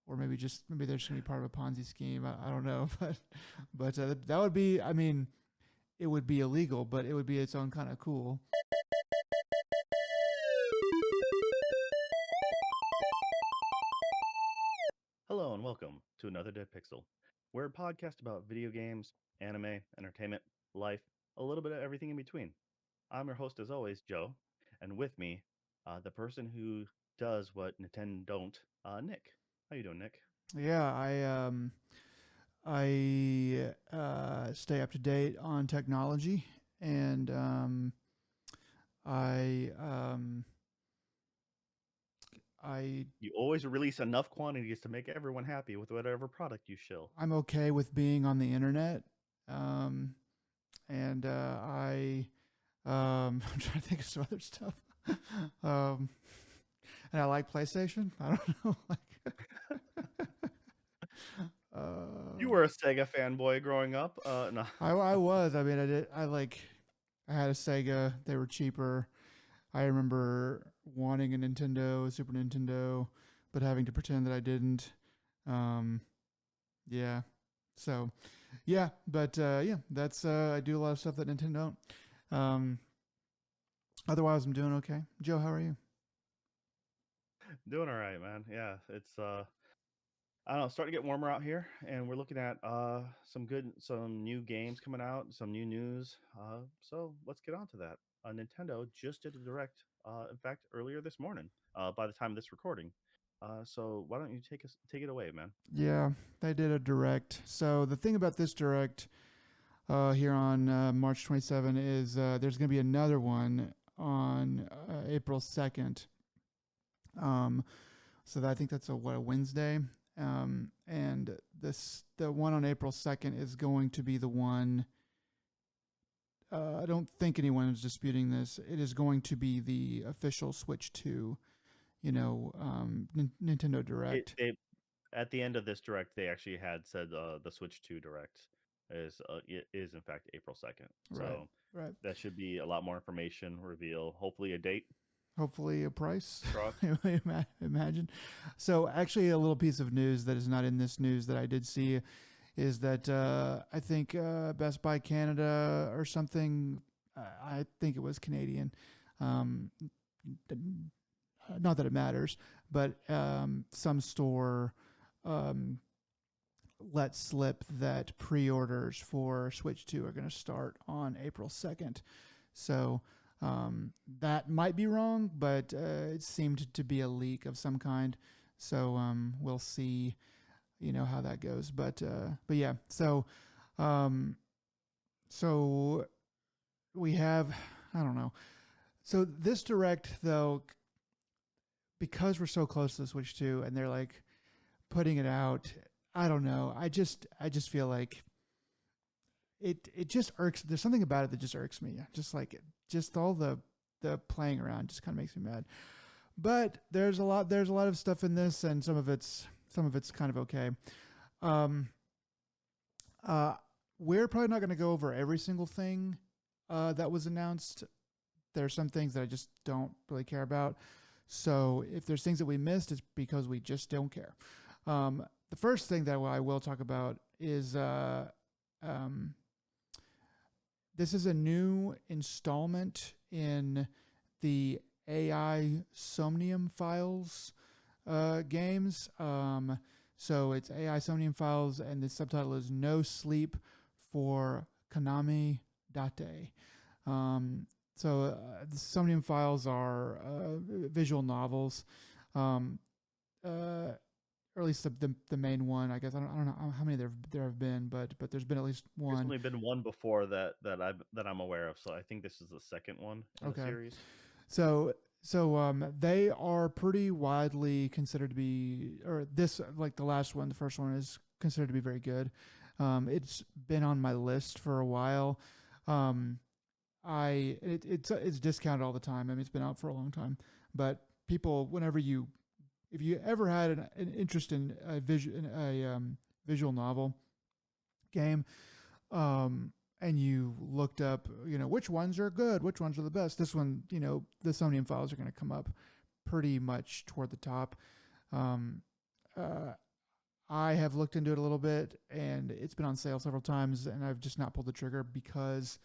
or maybe they're just gonna be part of a Ponzi scheme. I don't know, but that would be. I mean, it would be illegal, but it would be its own kind of cool. Hello and welcome to another Dead Pixel. We're a podcast about video games, anime, entertainment, life, a little bit of everything in between. I'm your host as always, Joe, and with me, the person who does what Nintendo don't, Nick. How you doing, Nick? Yeah, I stay up to date on technology, and I I You always release enough quantities to make everyone happy with whatever product you shill. I'm okay with being on the internet, um, and I'm trying to think of some other stuff. um, and I like PlayStation. I don't know, like. You uh, were a Sega fanboy growing up. No. I was. I mean, I did. I had a Sega. They were cheaper. I remember wanting a Nintendo, Super Nintendo, but having to pretend that I didn't. Um, yeah. So, yeah, but yeah, that's I do a lot of stuff that Nintendo don't. Otherwise, I'm doing okay. Joe, how are you? Doing all right, man. Yeah, it's I don't know, starting to get warmer out here, and we're looking at some new games coming out, some new news. So let's get on to that. Nintendo just did a direct, in fact, earlier this morning. By the time of this recording, so why don't you take it away, man? Yeah, they did a direct. So the thing about this direct here on March 27 is there's going to be another one on April 2nd. Um, I think that's a Wednesday. And the one on April 2nd is going to be the one. I don't think anyone is disputing this. It is going to be the official Switch 2, Nintendo Direct. At the end of this direct, they actually had said the Switch 2 direct is in fact April 2nd. Right, So right. that should be a lot more information, reveal, hopefully a date. Hopefully a price. Cross. Imagine. So actually, a little piece of news that is not in this news that I did see is that I think Best Buy Canada or something. I think it was Canadian. Um, not that it matters, but some store um, let slip that pre-orders for Switch 2 are going to start on April 2nd. So that might be wrong, but it seemed to be a leak of some kind. So we'll see, how that goes. But yeah. Um, so we have, I don't know. So this direct though, because we're so close to the Switch 2, and they're like putting it out. I don't know. I just feel like it just irks. There's something about it that just irks me. Just all the playing around just kind of makes me mad. But there's a lot of stuff in this, and some of it's kind of okay. Um, we're probably not going to go over every single thing that was announced. There are some things that I just don't really care about. So if there's things that we missed, it's because we just don't care. The first thing that I will talk about is this is a new installment in the AI Somnium Files games. So it's AI Somnium Files, and the subtitle is No Sleep for Konami Date. The Somnium Files are visual novels. Or at least the main one. I guess I don't know how many there have been, but there's been at least There's one. only been one before that I'm aware of, so I think this is the second one in the Okay, series. so they are pretty widely considered to be, or this like the last one, the first one is considered to be very good. It's been on my list for a while. It's discounted all the time. I mean, it's been out for a long time, but people, if you ever had an interest in a visual novel game, and you looked up, which ones are good, which ones are the best, this one, the Somnium Files are going to come up pretty much toward the top. Um, I have looked into it a little bit, and it's been on sale several times, and I've just not pulled the trigger because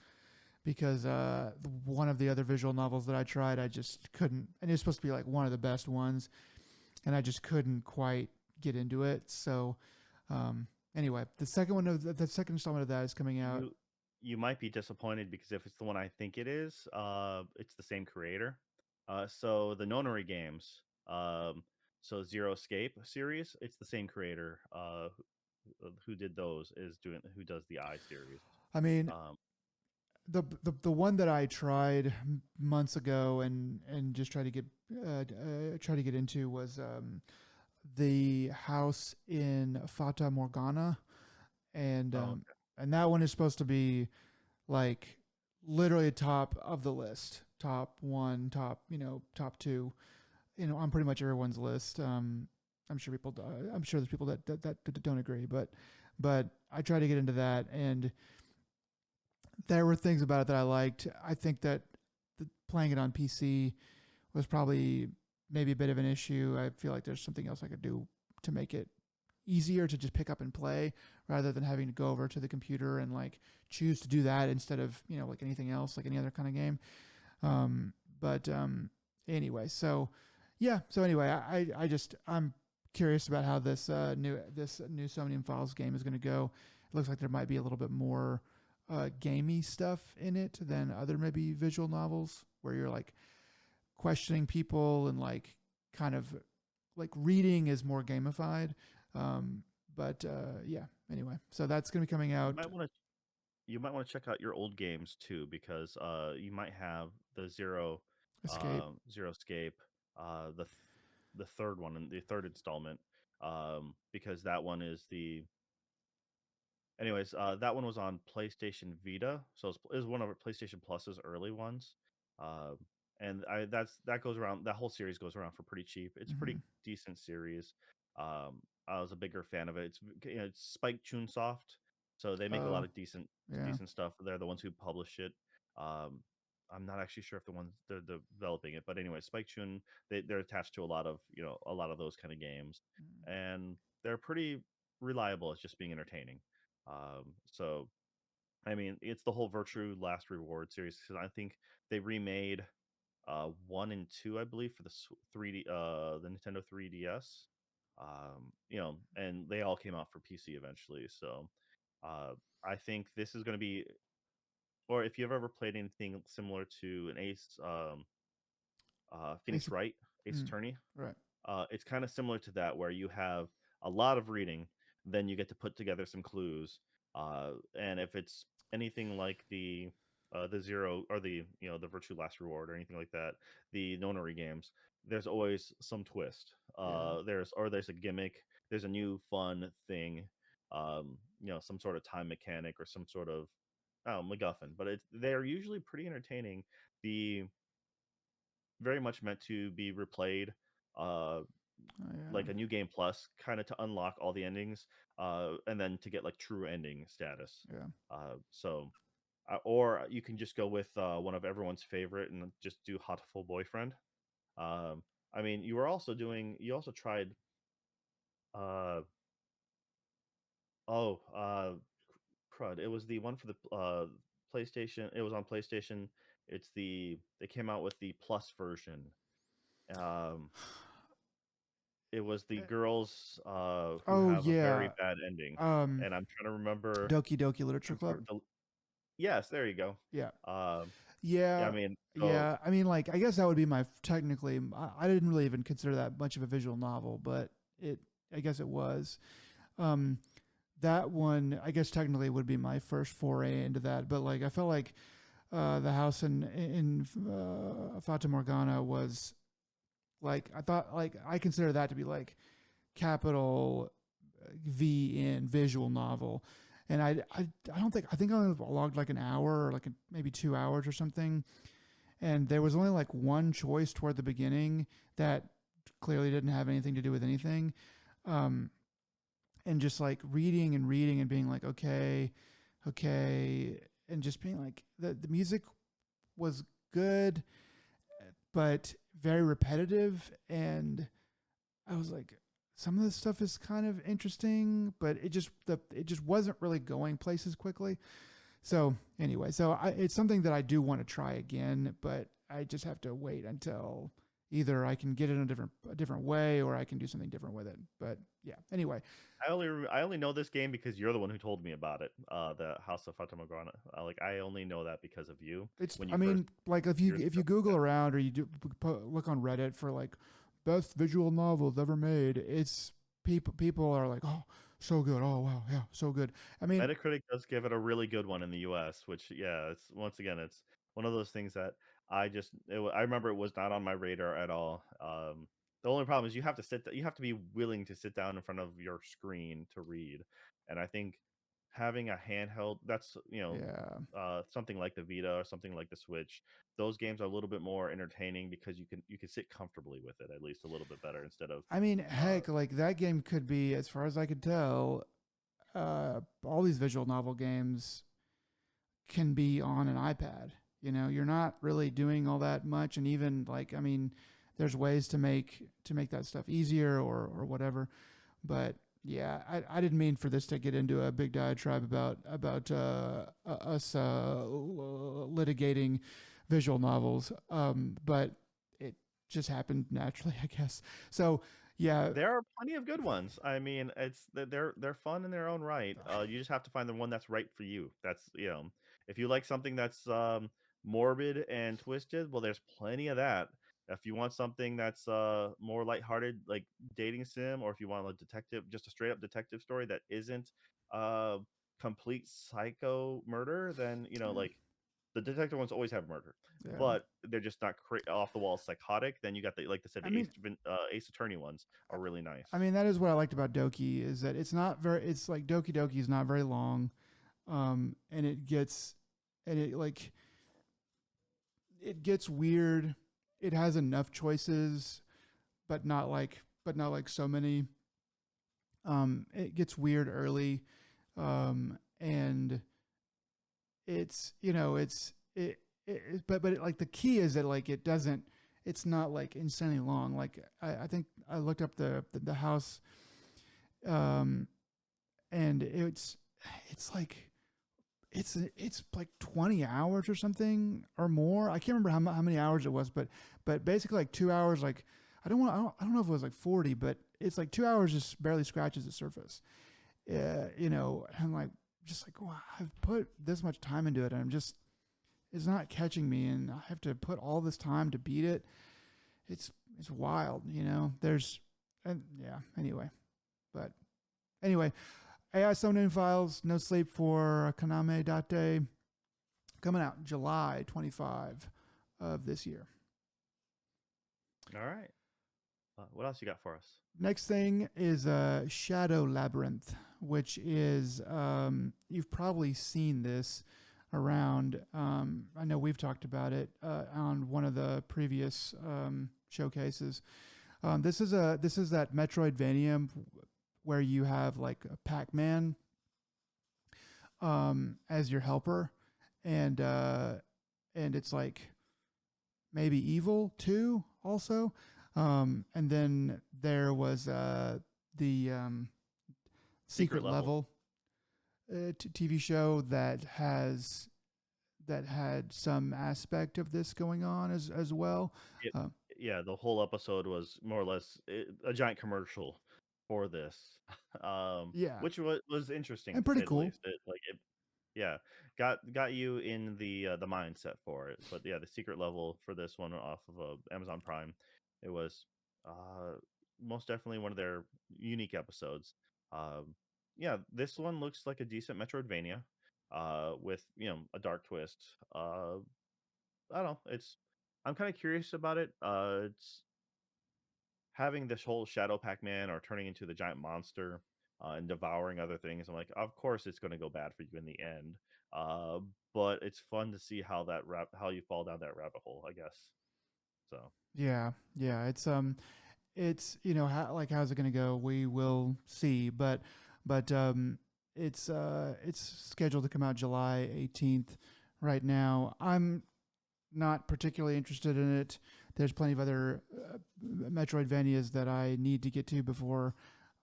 one of the other visual novels that I tried, I just couldn't, and it's supposed to be like one of the best ones, and I just couldn't quite get into it. So anyway, the second one of the second installment of that is coming out. You might be disappointed because if it's the one I think it is, it's the same creator. So the Nonary games, so Zero Escape series, it's the same creator who did those is doing who does the I series. I mean, Um, the one that I tried months ago and just try to get into was the house in Fata Morgana, and oh, um, and that one is supposed to be like literally top of the list, top one, top two, on pretty much everyone's list. I'm sure I'm sure there's people that don't agree, but I tried to get into that, and there were things about it that I liked. I think that playing it on PC was probably maybe a bit of an issue. I feel like there's something else I could do to make it easier to just pick up and play rather than having to go over to the computer and like choose to do that instead of like anything else, like any other kind of game. But anyway, so yeah. So anyway, I'm curious about how this new Somnium Files game is going to go. It looks like there might be a little bit more gamey stuff in it than other maybe visual novels where you're like questioning people and like kind of like reading is more gamified. But yeah, anyway, so that's going to be coming you out. might want to you might want to check out your old games too because you might have the Escape. Zero Escape, the third one and the third installment, because that one is the anyways, that one was on PlayStation Vita, so it was one of PlayStation Plus's early ones. Um, and that goes around. That whole series goes around for pretty cheap. It's a Hmm. pretty decent series. I was a bigger fan of it. It's Spike Chunsoft, so they make a lot Oh, of yeah. decent stuff. They're the ones who publish it. Um, I'm not actually sure if the ones they're developing it, but anyway, Spike Chun they're attached to a lot of those kind of games, Mm. and they're pretty reliable as just being entertaining. So I mean, it's the whole Virtue Last Reward series because I think they remade one and two, I believe, for the 3D, the Nintendo 3DS. And they all came out for PC eventually. So I think this is going to be, or if you've ever played anything similar to an Phoenix Basic. Wright, Ace Mm, Attorney, right. it's kind of similar to that, where you have a lot of reading, then you get to put together some clues. And if it's anything like the Zero or the Virtue Last Reward or anything like that, the Nonary games, there's always some twist. Yeah. There's a gimmick, there's a new fun thing, some sort of time mechanic or some sort of MacGuffin. But they're usually pretty entertaining. The very much meant to be replayed. Uh, Oh, yeah. like a new game plus kind of to unlock all the endings and then to get like true ending status Yeah. or you can just go with one of everyone's favorite and just do Hatoful Boyfriend. I mean you also tried uh oh crud, it was the one for the PlayStation. It was on PlayStation. They came out with the plus version. um It was the Eh, girls, who Oh, have a very yeah. bad ending, Um, and I'm trying to remember Doki Doki Literature Club. yes, there you go. Yeah. Um, yeah, I Yeah. mean, so Yeah. I mean, like, I guess that would be technically, I didn't really even consider that much of a visual novel, but I guess it was. Um, that one, I guess technically would be my first foray into that, but like, I felt like, the house in Fata Morgana was like, I thought, like, I consider that to be like capital V in visual novel. And I don't think, I think I only logged like an hour or like maybe 2 hours or something. And there was only like one choice toward the beginning that clearly didn't have anything to do with anything. Um, and just like reading and being like, okay, okay. And just being like, the music was good, but very repetitive. And I was like, some of the stuff is kind of interesting, but it just wasn't really going places quickly. So anyway, it's something that I do want to try again, but I just have to wait until either I can get it in a different way or I can do something different with it. But yeah, anyway, I only know this game because you're the one who told me about it. The House of Fata Morgana. Like I only know that because of you when I you first mean, like years if ago. you Google around or you look on Reddit for like best visual novels ever made, it's people are like, oh, so good. Oh wow, yeah, so good. I mean, Metacritic does give it a really good one in the U.S., which yeah, it's once again it's one of those things that I remember it was not on my radar at all. The only problem is you have to be willing to sit down in front of your screen to read, and I think having a handheld that's yeah. something like the Vita or something like the Switch, those games are a little bit more entertaining because you can sit comfortably with it at least a little bit better instead of I mean, uh, heck, like that game could be, as far as I could tell, all these visual novel games can be on an iPad. You know, you're not really doing all that much, and even like, I mean, there's ways to make that stuff easier or whatever. But yeah, I didn't mean for this to get into a big diatribe about us litigating visual novels, but it just happened naturally, I guess. So yeah, there are plenty of good ones. I mean, they're fun in their own right. You just have to find the one that's right for you. That's if you like something that's morbid and twisted, well, there's plenty of that. If you want something that's more lighthearted, like dating sim, or if you want a detective, just a straight up detective story that isn't uh complete psycho murder, then like the detective ones always have murder, yeah. but they're just not off the wall psychotic. Then you got the like I said, I the mean, Ace Attorney ones are really nice. I mean, that is what I liked about Doki is that it's not very. It's like Doki Doki is not very long, and it gets weird. It has enough choices, but not like so many. It gets weird early, and it's you know but like the key is that like it doesn't. It's not like insanely long. Like I think I looked up the house, um, and it's like it's like 20 hours or something or more. I can't remember how many hours it was, but basically like 2 hours. Like I don't know if it was like 40, but it's like 2 hours just barely scratches the surface. You know, and like just like wow, I've put this much time into it, and it's not catching me, and I have to put all this time to beat it. It's wild, you know. And yeah. But anyway, AI Summoning Files, No Sleep for Kaname Date, coming out July 25 of this year. All right. What else you got for us? Next thing is Shadow Labyrinth, which is, you've probably seen this around. I know we've talked about it on one of the previous showcases. This is that Metroidvania where you have like a Pac-Man as your helper, and it's like maybe evil too also. And then there was the Secret Level TV show that had some aspect of this going on as well. Yeah, Uh, yeah, the whole episode was more or less a giant commercial for this, yeah, which was interesting and to pretty say the cool. least. Yeah, got you in the mindset for it. But yeah, the Secret Level for this one off of Amazon Prime, it was uh, most definitely one of their unique episodes. Um, yeah, this one looks like a decent Metroidvania, with a dark twist. I don't know. I'm kind of curious about it. It's having this whole Shadow Pac-Man or turning into the giant monster and devouring other things. I'm like, of course it's going to go bad for you in the end. Uh, but it's fun to see how you fall down that rabbit hole, I guess. So Yeah, yeah. It's like how's it gonna go? We will see. But it's scheduled to come out July 18th. Right now, I'm not particularly interested in it. there's plenty of other Metroidvanias that I need to get to before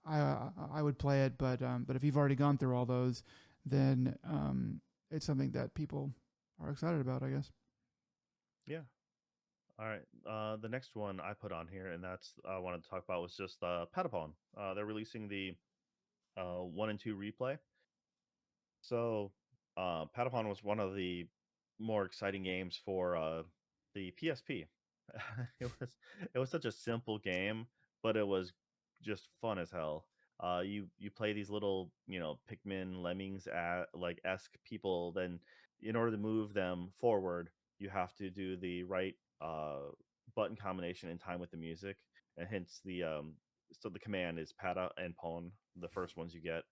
I would play it. But if you've already gone through all those, then it's something that people are excited about, I guess. Yeah. All right. The next one I put on here, and that's I wanted to talk about was just Patapon. They're releasing the 1 and 2 replay. So, Patapon was one of the more exciting games for the PSP. it was it was such a simple game, but it was just fun as hell. You play these little Pikmin lemmings at like esque people. Then in order to move them forward, you have to do the right button combination in time with the music, and hence the command is Pata and Pon, the first ones you get,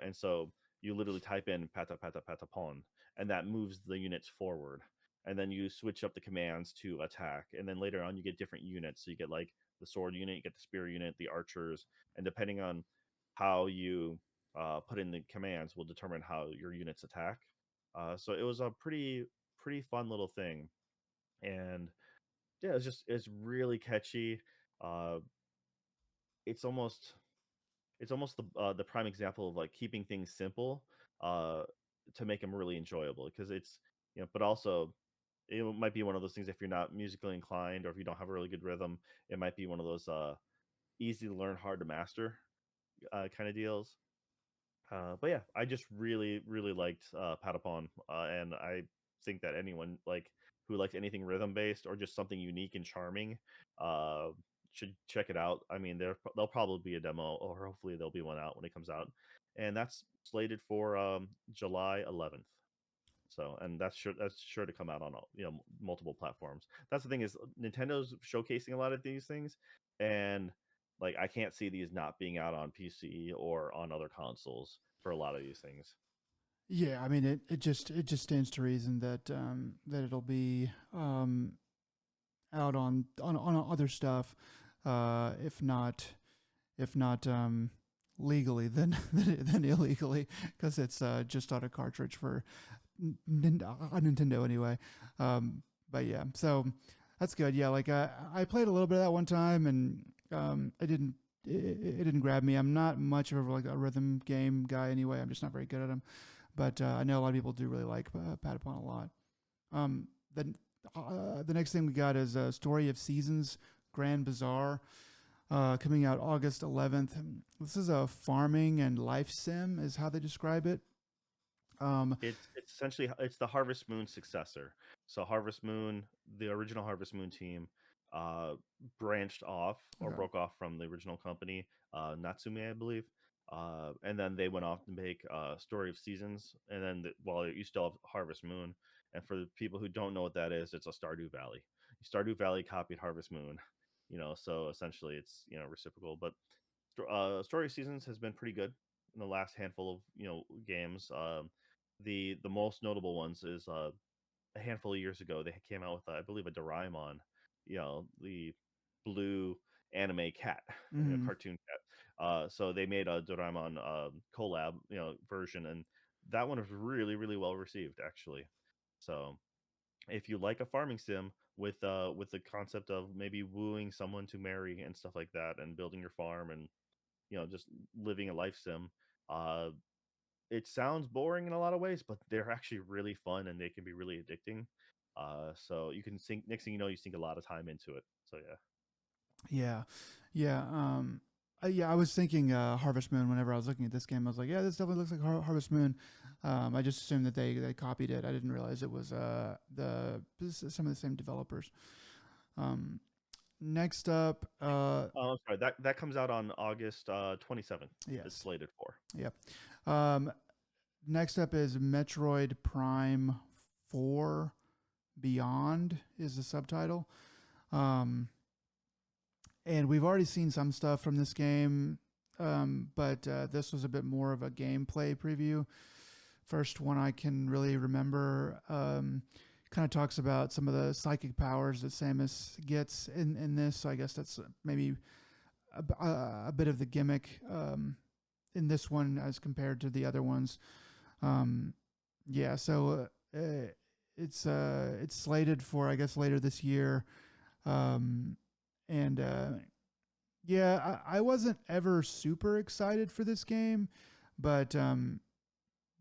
and so you literally type in Pata Pata Pata Pon, and that moves the units forward, and then you switch up the commands to attack, and then later on you get different units. So you get like the sword unit, you get the spear unit, the archers, and depending on how you put in the commands will determine how your units attack. So it was a pretty fun little thing, and yeah, it's really catchy. uh it's almost it's almost the prime example of like keeping things simple uh to make them really enjoyable, because it's but also it might be one of those things. If you're not musically inclined or if you don't have a really good rhythm, it might be one of those easy to learn, hard to master kind of deals. But yeah, I just really liked Patapon, and I think that anyone like who likes anything rhythm based or just something unique and charming uh, should check it out. I mean, there'll probably be a demo, or hopefully there'll be one out when it comes out, and that's slated for July 11th. So, and that's sure to come out on multiple platforms. That's the thing, is Nintendo's showcasing a lot of these things, and like I can't see these not being out on PC or on other consoles for a lot of these things. Yeah, I mean it just stands to reason that that it'll be out on other stuff, if not legally, then illegally, because it's just on a cartridge for Nintendo anyway. But yeah, so that's good. Yeah, like I played a little bit of that one time, and it didn't grab me. I'm not much of like a rhythm game guy anyway. I'm just not very good at them. But I know a lot of people do really like Patapon a lot. Um, the next thing we got is Story of Seasons Grand Bazaar, coming out August 11th. This is a farming and life sim, is how they describe it. Um, It's essentially it's the Harvest Moon successor. So Harvest Moon, the original Harvest Moon team, uh, branched off or okay. broke off from the original company, Natsume, I believe. And then they went off to make Story of Seasons, and then well, you still have Harvest Moon. And for the people who don't know what that is, it's a Stardew Valley. Stardew Valley copied Harvest Moon, so essentially it's reciprocal. But Story of Seasons has been pretty good in the last handful of games. The most notable ones is a handful of years ago they came out with I believe a Doraemon, the blue anime cat, Hmm. cartoon cat. So they made a Doraemon collab, version, and that one was really well received actually. So if you like a farming sim with the concept of maybe wooing someone to marry and stuff like that, and building your farm and just living a life sim, uh it sounds boring in a lot of ways, but they're actually really fun and they can be really addicting. So you can sink. Next thing you know, you sink a lot of time into it. So yeah. Yeah, yeah. Yeah, I was thinking Harvest Moon whenever I was looking at this game. I was like, yeah, this definitely looks like Harvest Moon. I just assumed that they copied it. I didn't realize it was some of the same developers. Um, Next up, Oh, I'm sorry. That comes out on August 27th. It's yes, slated for. yep. Um, Next up is Metroid Prime 4 Beyond is the subtitle. Um, and we've already seen some stuff from this game, but this was a bit more of a gameplay preview. First one I can really remember. Kind of talks about some of the psychic powers that Samus gets in this. So I guess that's maybe a bit of the gimmick in this one as compared to the other ones. Um, yeah, so it's slated for, I guess, later this year. Um, and yeah, I wasn't ever super excited for this game, but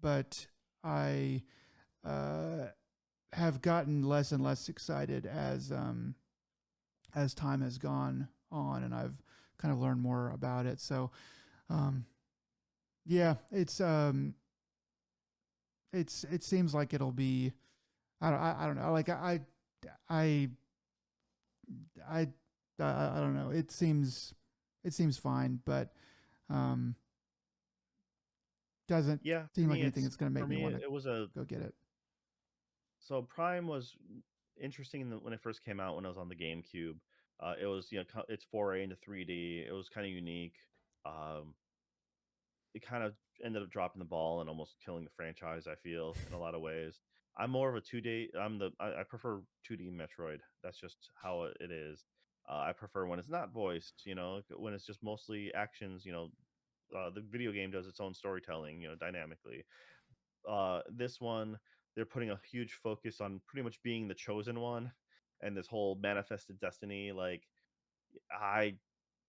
but I uh, have gotten less and less excited as time has gone on, and I've kind of learned more about it. So um, yeah, it seems like it'll be I don't know, like I I I don't know, it seems fine, but um doesn't Yeah, seem like anything that's going to for make me me want to it was a go get it. so Prime was interesting when it first came out when I was on the GameCube. It was its foray into 3D. It was kind of unique. Um, it kind of ended up dropping the ball and almost killing the franchise. I feel in a lot of ways. I'm more of a 2D. I prefer 2D Metroid. That's just how it is. I prefer when it's not voiced. When it's just mostly actions. The video game does its own storytelling. Dynamically. This one, they're putting a huge focus on pretty much being the chosen one, and this whole manifested destiny. Like, I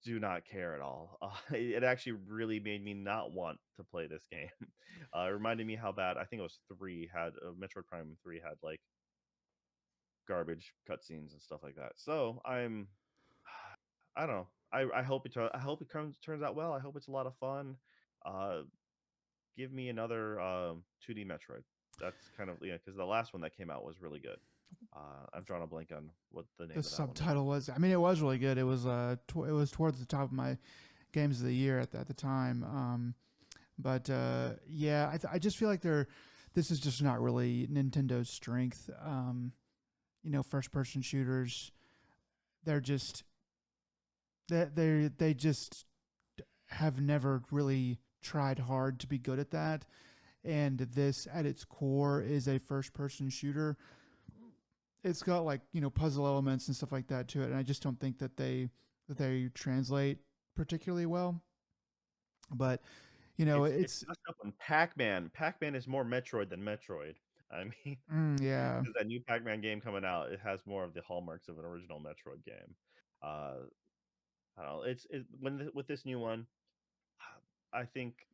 do not care at all. It actually really made me not want to play this game. It reminded me how bad I think it was three had Metroid Prime 3 had like garbage cutscenes and stuff like that. So I don't know. I hope I hope it turns out well. I hope it's a lot of fun. Uh, Give me another 2D Metroid. That's kind of because the last one that came out was really good. I've drawn a blank on what the The name of that one was. subtitle was, I mean, it was really good. It was it was towards the top of my games of the year at the time. But yeah, I just feel like this is just not really Nintendo's strength. First person shooters, they're just they just have never really tried hard to be good at that. And this, at its core, is a first person shooter. It's got like puzzle elements and stuff like that to it, and I just don't think that they translate particularly well. But It's it's messed up on Pac-Man. Pac-Man is more Metroid than Metroid. I mean, yeah, because that new Pac-Man game coming out, it has more of the hallmarks of an original Metroid game. Uh, I don't know. With this new one, I think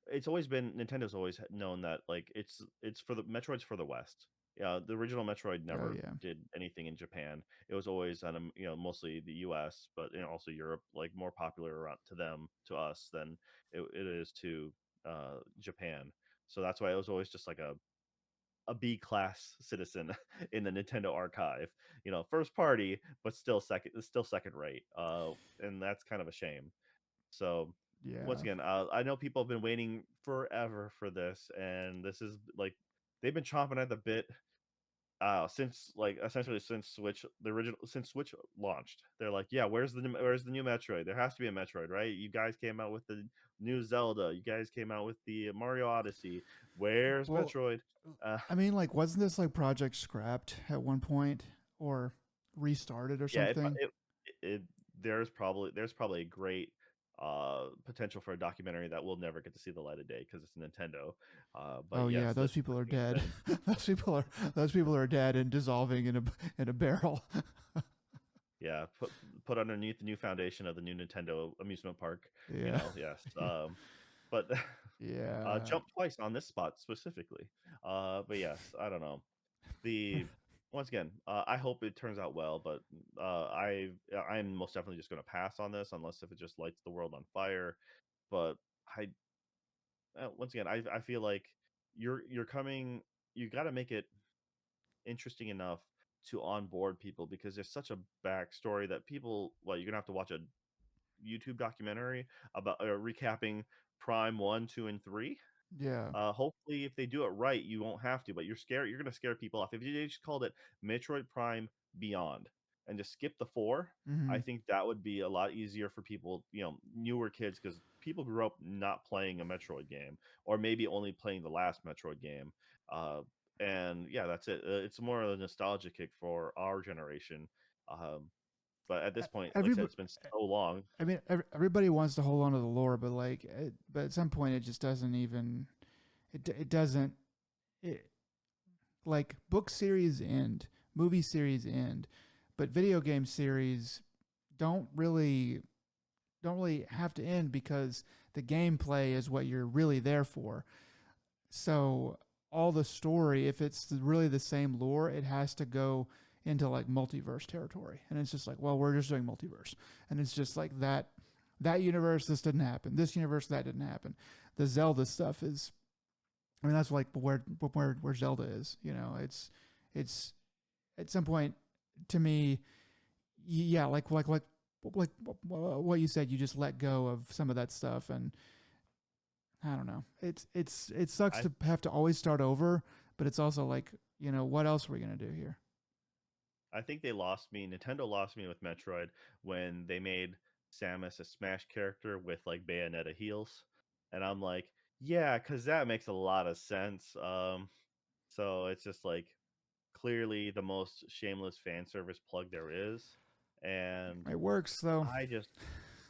it's always been Nintendo's always known that like it's for the Metroid's for the West. Yeah, the original Metroid oh never yeah, did anything in Japan. It was always on mostly the U.S., but also Europe, like more popular around to us than it is to Japan. So that's why it was always just like a B class citizen in the Nintendo archive. First party, but still second rate. And that's kind of a shame. So once yeah. again, I know people have been waiting forever for this, and this is like they've been chomping at the bit since like essentially since Switch launched. They're like, yeah, where's the new Metroid? There has to be a Metroid, right? You guys came out with the new Zelda. You guys came out with the Mario Odyssey. Where's Well, Metroid? Uh, I mean, like, wasn't this like project scrapped at one point or restarted or yeah, something? it there's probably a great potential for a documentary that will never get to see the light of day because it's Nintendo. But Oh yeah, yes, those people this are thing has dead. been those people are dead and dissolving in a barrel. yeah put underneath the new foundation of the new Nintendo amusement park. Yeah, Yes. But yeah. jump twice on this spot specifically. But yes, I don't know. The Once again, I hope it turns out well, but I'm most definitely just going to pass on this unless if it just lights the world on fire. But I once again, I feel like you're coming. You got to make it interesting enough to onboard people because there's such a backstory that people well, you're gonna have to watch a YouTube documentary about recapping Prime 1, 2, and 3. Yeah. Hopefully, if they do it right, you won't have to. But you're gonna scare people off if you just called it Metroid Prime Beyond and just skip the four. I Hmm. think that would be a lot easier for people, newer kids, because people grew up not playing a Metroid game, or maybe only playing the last Metroid game. Uh, and yeah, that's it. It's more of a nostalgia kick for our generation. Um, but at this point, like I said, Everybody, it's been so long. I mean, everybody wants to hold on to the lore, but but at some point, it just doesn't even. It doesn't. It, like book series end, movie series end, but video game series don't really don't really have to end because the gameplay is what you're really there for. So all the story, if it's really the same lore, it has to go into like multiverse territory. And it's just like, well, we're just doing multiverse. And it's just like that universe, this didn't happen. This universe, that didn't happen. The Zelda stuff is, I mean, that's like where Zelda is. You know, it's at some point to me, yeah, like what you said, you just let go of some of that stuff, and I don't know. It sucks I to have to always start over, but it's also like, you know, what else are we gonna do here? I think they lost me. Nintendo lost me with Metroid when they made Samus a Smash character with like Bayonetta heals, and I'm like, yeah, because that makes a lot of sense. So it's just like clearly the most shameless fan service plug there is, and It works though. I just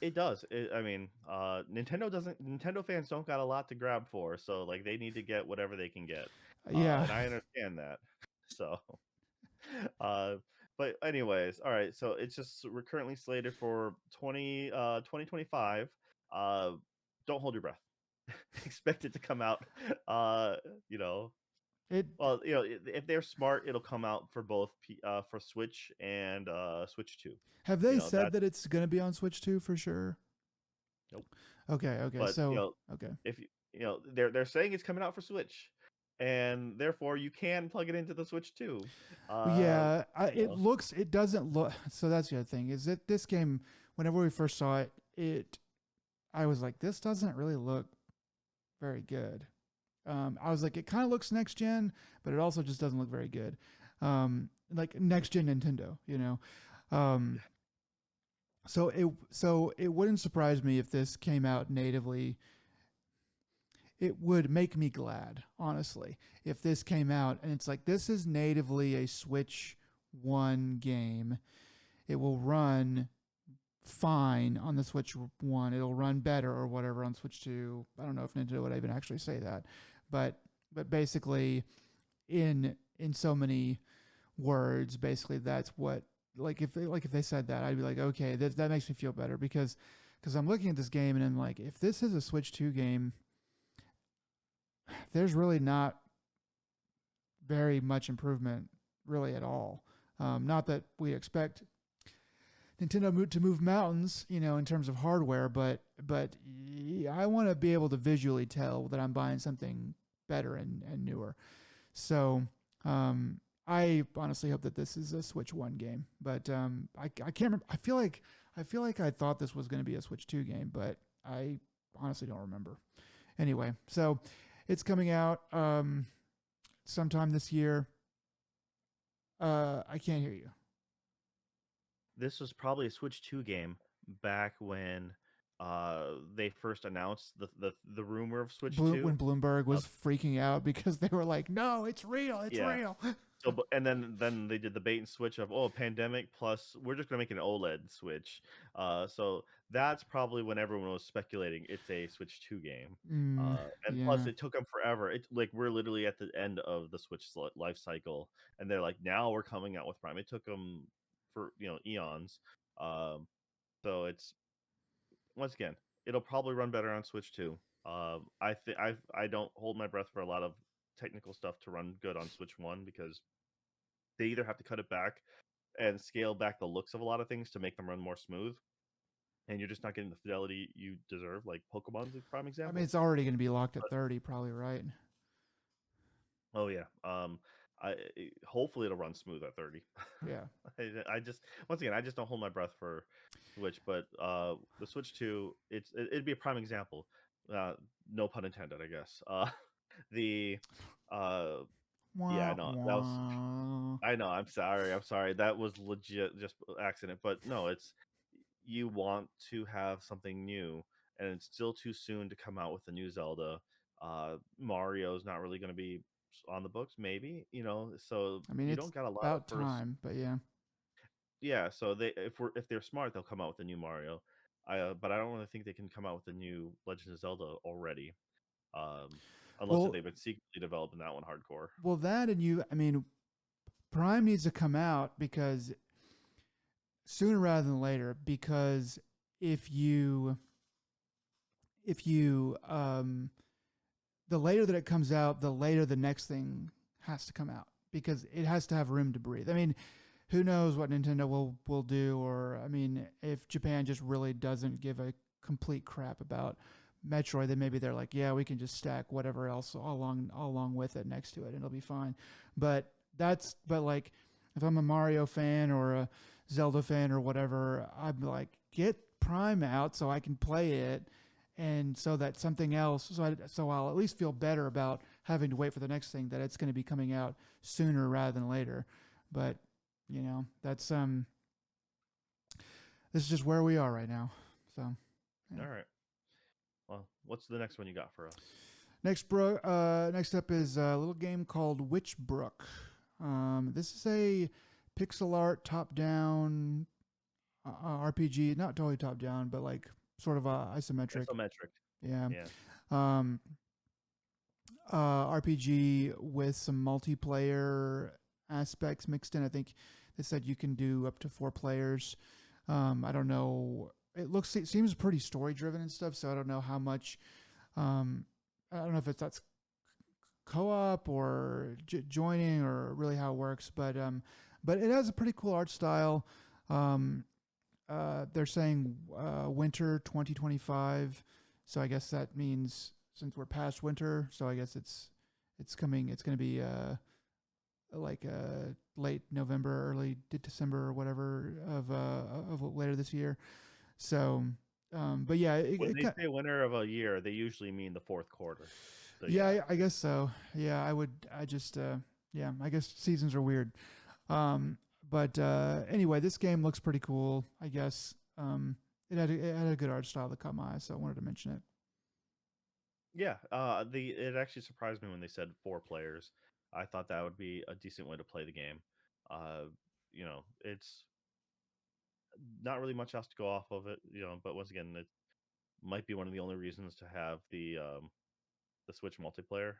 it does. I mean, Nintendo doesn't. Nintendo fans don't got a lot to grab for, so like they need to get whatever they can get, Yeah. and I understand that. So, uh, but anyways, all right. So it's just we're currently slated for 2025. Uh, don't hold your breath. Expect it to come out. You know, It well, you know, if they're smart, it'll come out for both for Switch and Switch 2. have You they know, said that it's gonna be on Switch 2 for sure? nope. Okay, okay. But So okay. if they're saying it's coming out for Switch, and therefore you can plug it into the Switch too. Well, Uh, yeah, you know, it doesn't look, so that's the other thing is that this game, whenever we first saw it, I was like, this doesn't really look very good. I was like, it kind of looks next gen, but it also just doesn't look very good. Like next gen Nintendo, you know. Um, so it wouldn't surprise me if this came out natively. It would make me glad, honestly, if this came out and it's like this is natively a Switch One game. It will run fine on the Switch One. It'll run better or whatever on Switch Two. I don't know if Nintendo would even actually say that, but basically, in so many words, basically that's what, like if they said that, I'd be like, okay, that makes me feel better because I'm looking at this game and I'm like, if this is a Switch Two game, there's really not very much improvement really at all. Not that we expect Nintendo to move mountains, you know, in terms of hardware, but I want to be able to visually tell that I'm buying something better and newer. So I honestly hope that this is a Switch One game, but I can't remember. I feel like I thought this was going to be a Switch Two game, but I honestly don't remember. Anyway, so it's coming out sometime this year. I can't hear you. this was probably a Switch 2 game back when they first announced the rumor of Switch 2. When Bloomberg was freaking out because they were like, "No, it's real, it's Yeah. real." So, and then they did the bait and switch of pandemic plus we're just gonna make an OLED Switch. So that's probably when everyone was speculating it's a Switch 2 game. And plus Yeah. it took them forever. It like we're literally at the end of the Switch life cycle, and they're like now we're coming out with Prime. It took them for eons. Um, so it's once again it'll probably run better on Switch 2. I think I don't hold my breath for a lot of technical stuff to run good on Switch 1 because they either have to cut it back and scale back the looks of a lot of things to make them run more smooth, and you're just not getting the fidelity you deserve, like Pokemon's a prime I mean, example. it's already going to be locked at But 30, probably, right? oh yeah, hopefully it'll run smooth at 30. Yeah. I just once again I just don't hold my breath for Switch, but the Switch 2, it'd be a prime example. No pun intended, I guess. The uh yeah, Wah, no, that was wah. I know. I'm sorry. I'm sorry. That was legit just accident. But no, it's you want to have something new, and it's still too soon to come out with a new Zelda. Mario's not really going to be on the books, maybe So I mean, you it's don't got a lot of about first. time, but yeah. Yeah. So if they're smart, they'll come out with a new Mario. But I don't really think they can come out with a new Legend of Zelda already, um, unless Well, they've been secretly developing that one hardcore. that and I mean, Prime needs to come out because sooner rather than later, because if you if you the later that it comes out, the later the next thing has to come out because it has to have room to breathe. I mean, who knows what Nintendo will do, or I mean, if Japan just really doesn't give a complete crap about Metroid, then maybe they're like, yeah, we can just stack whatever else all along with it next to it, and it'll be fine. But like, if I'm a Mario fan or a Zelda fan or whatever, I'm like, get Prime out so I can play it, and so that something else, so I'll at least feel better about having to wait for the next thing, that it's going to be coming out sooner rather than later. But that's this is just where we are right now. So yeah. All right. Well, what's the next one you got for us? Next up is a little game called Witchbrook. This is a pixel art top down RPG, not totally top down, but like sort of isometric. Isometric. Yeah. Yeah. Um, RPG with some multiplayer aspects mixed in. I think they said you can do up to 4 players. I don't know. It seems pretty story driven and stuff. So I don't know how much. I don't know if that's co-op or joining or really how it works, but it has a pretty cool art style. Um, they're saying winter 2025, so I guess that means since we're past winter, so I guess it's coming. It's going to be like late November, early December, or whatever of later this year. So, but yeah, When they say winter of a year, they usually mean the fourth quarter. So, yeah, I guess so. Yeah, I would. I just yeah, I guess seasons are weird. But anyway, this game looks pretty cool. I guess it had a good art style that caught my eye, so I wanted to mention it. Yeah, it actually surprised me when they said 4 players. I thought that would be a decent way to play the game. It's not really much else to go off of it, but once again, it might be one of the only reasons to have the Switch multiplayer,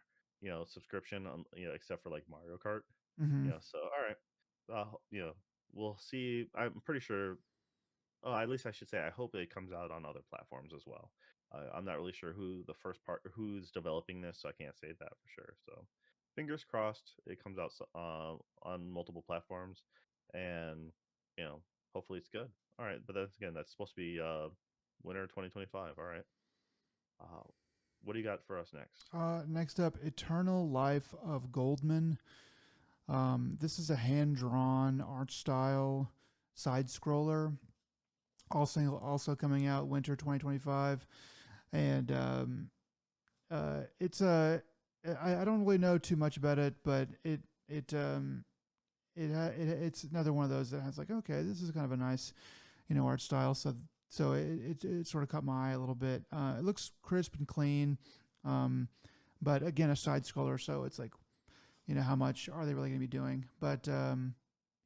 subscription on, except for like Mario Kart. Mm-hmm. So all right, we'll see. I'm pretty sure. Oh, at least I should say I hope it comes out on other platforms as well. I'm not really sure who's developing this, so I can't say that for sure. So fingers crossed it comes out on multiple platforms, and you know hopefully it's good. All right, but that's supposed to be winter 2025. All right. Uh, what do you got for us next? Next up, Eternal Life of Goldman. This is a hand drawn art style side scroller. Also coming out winter 2025, and it's a I don't really know too much about it, but it's another one of those that has like, okay, this is kind of a nice art style. So it sort of caught my eye a little bit. It looks crisp and clean, but again, a side scroller, so it's like, how much are they really going to be doing? But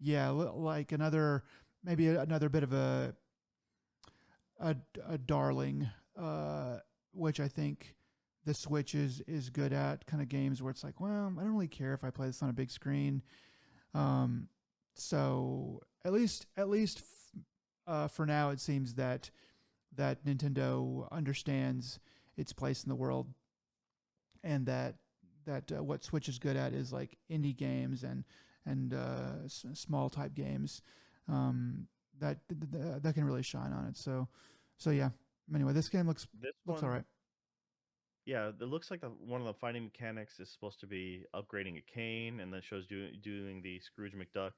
yeah, like maybe another bit of a darling, which I think the Switch is good at, kind of games where it's like, well, I don't really care if I play this on a big screen. So at least for now, it seems that Nintendo understands its place in the world, and that what Switch is good at is like indie games and small type games. That can really shine on it. So yeah. Anyway, this game looks This looks all one, right. yeah, it looks like one of the fighting mechanics is supposed to be upgrading a cane, and then shows doing the Scrooge McDuck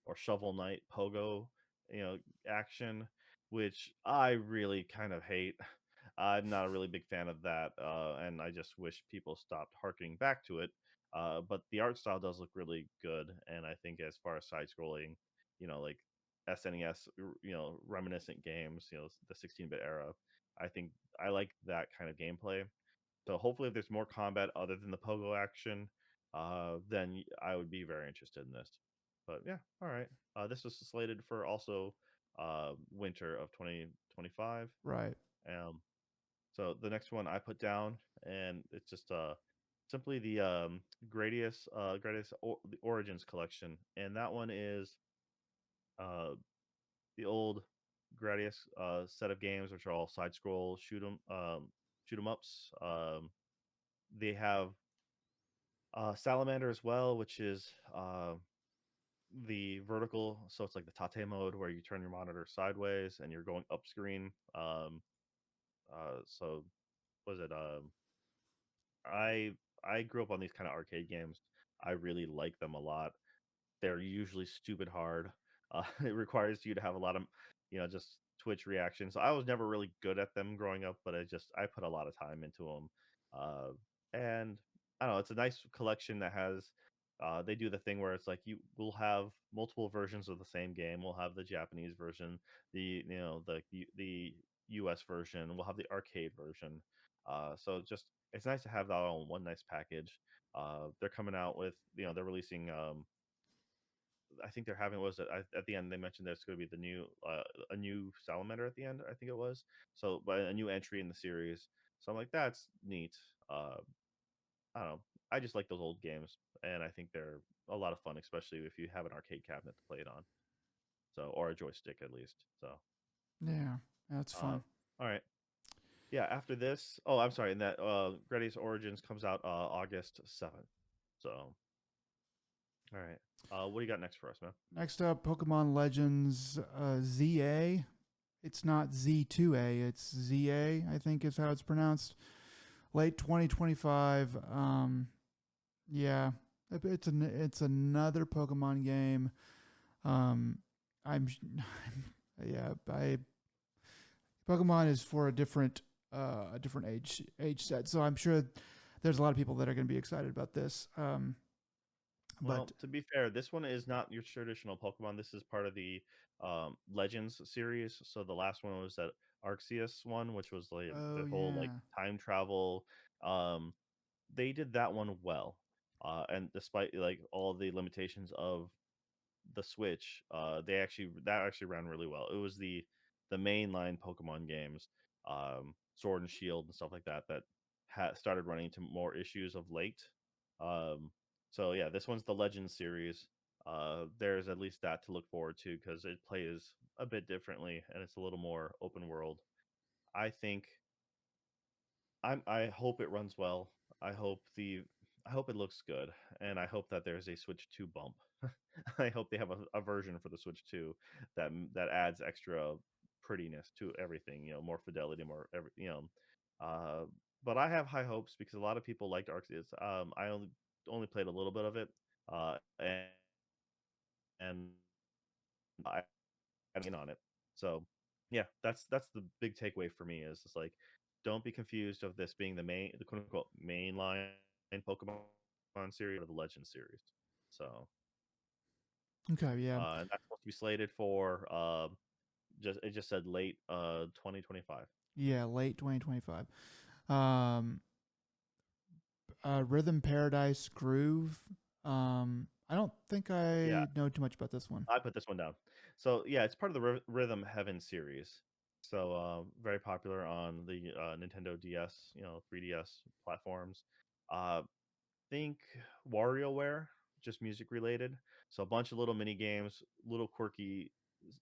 or Shovel Knight pogo, action, which I really kind of hate. I'm not a really big fan of that, and I just wish people stopped harkening back to it. But the art style does look really good, and I think as far as side scrolling, like SNES, reminiscent games, the 16-bit era, I think I like that kind of gameplay. So hopefully, if there's more combat other than the pogo action, then I would be very interested in this. But yeah, all right. This is slated for also winter of 2025. Right. Um, so the next one I put down, and it's just simply the the Origins collection, and that one is uh the old Gradius set of games, which are all side scroll shoot 'em ups. They have Salamander as well, which is the vertical. So it's like the Tate mode where you turn your monitor sideways and you're going up screen. So was it? I I grew up on these kind of arcade games. I really like them a lot. They're usually stupid hard. It requires you to have a lot of, just Twitch reactions. I was never really good at them growing up, but I put a lot of time into them. And I don't know, it's a nice collection that has. They do the thing where it's like you will have multiple versions of the same game. We'll have the Japanese version, the U.S. version. We'll have the arcade version. So it's nice to have that all in one nice package. They're coming out with they're releasing I think they're having was it at the end they mentioned there's going to be the new a new Salamander at the end. I think it was so, but a new entry in the series. So I'm like, that's neat. Uh, I don't know. I just like those old games, and I think they're a lot of fun, especially if you have an arcade cabinet to play it on. So or a joystick at least. So Yeah, that's uh, fun. all right. Yeah. After this, oh, I'm sorry. And that Gradius Origins comes out August 7th. So all right. What do you got next for us, man? Next up, Pokemon Legends ZA. It's not Z2A, it's ZA, I think is how it's pronounced. Late 2025. Yeah, it's another Pokemon game. Um, I'm yeah, I Pokemon is for a different age set, so I'm sure there's a lot of people that are going to be excited about this. Well, But to be fair, this one is not your traditional Pokemon. This is part of the Legends series. So the last one was that Arceus one, which was like the oh whole like yeah, time travel. Um, they did that one well, and despite like all the limitations of the Switch, that actually ran really well. It was the mainline Pokemon games, Sword and Shield and stuff like that, that started running into more issues of late. Um, so yeah, this one's the Legend series. There's at least that to look forward to because it plays a bit differently and it's a little more open world. I think I hope it runs well. I hope I hope it looks good, and I hope that there's a Switch 2 bump. I hope they have a version for the Switch 2 that adds extra prettiness to everything. More fidelity, more Uh, but I have high hopes because a lot of people liked Arceus. I only played a little bit of it, and I in on it. So yeah, that's the big takeaway for me is it's like don't be confused of this being the quote unquote mainline Pokemon series or the Legend series. So okay, yeah, and that's supposed to be slated for it just said late 2025. yeah, late 2025. Um, Rhythm Paradise Groove. I don't think Yeah, I know too much about this one. I put this one down. So yeah, it's part of the Rhythm Heaven series. So very popular on the Nintendo DS, 3DS platforms. Uh, think WarioWare, just music related. So a bunch of little mini games, little quirky,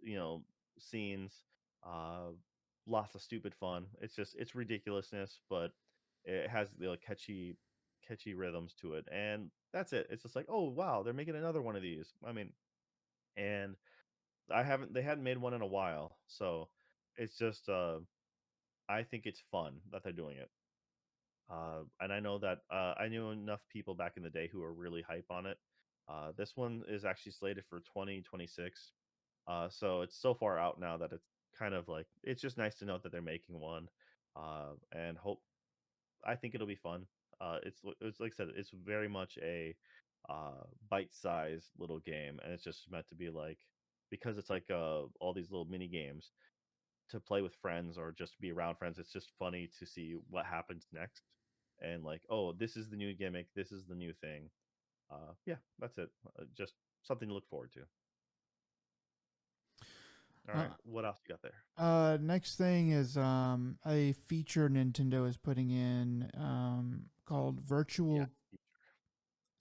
you know, scenes, uh, lots of stupid fun. It's ridiculousness, but it has catchy rhythms to it, and that's it. It's just like, oh wow, they're making another one of these. I mean, and they hadn't made one in a while, so it's just I think it's fun that they're doing it. And I know that I knew enough people back in the day who were really hype on it. This one is actually slated for 2026. So it's so far out now that it's kind of like it's just nice to know that they're making one. And hope I think it'll be fun. It's like I said, it's very much a bite-sized little game, and it's just meant to be like because it's like all these little mini games to play with friends or just to be around friends. It's just funny to see what happens next, and like, oh, this is the new gimmick, this is the new thing. Yeah, that's it. Just something to look forward to. All Uh, right, what else you got there? Next thing is a feature Nintendo is putting in called Yeah, Virtual.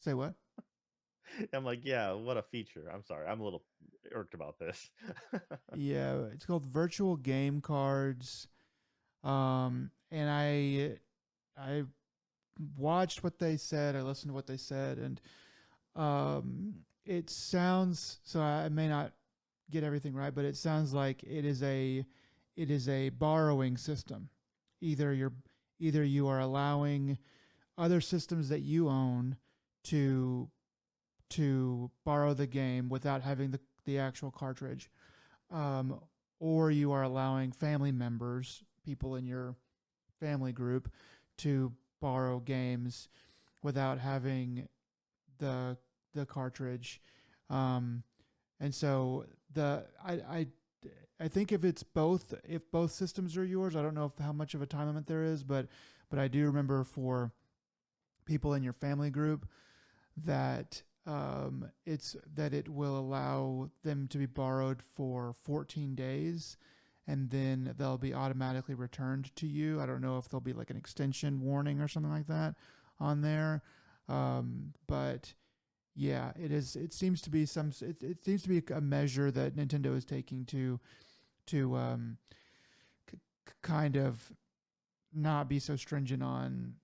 Say what? I'm like, yeah, what a feature. I'm sorry, I'm a little. irked about this. Yeah, it's called Virtual Game Cards. And I watched what they said. I listened to what they said, and it sounds, so I may not get everything right, but it sounds like it is a borrowing system. Either you're either you are allowing other systems that you own to borrow the game without having the actual cartridge, um, or you are allowing family members, people in your family group, to borrow games without having the cartridge. Um, and so I think if both systems are yours, I don't know how much of a time limit there is, but I do remember for people in your family group that it will allow them to be borrowed for 14 days, and then they'll be automatically returned to you. I don't know if there'll be like an extension warning or something like that on there, but yeah, it is. It seems to be it seems to be a measure that Nintendo is taking to kind of not be so stringent on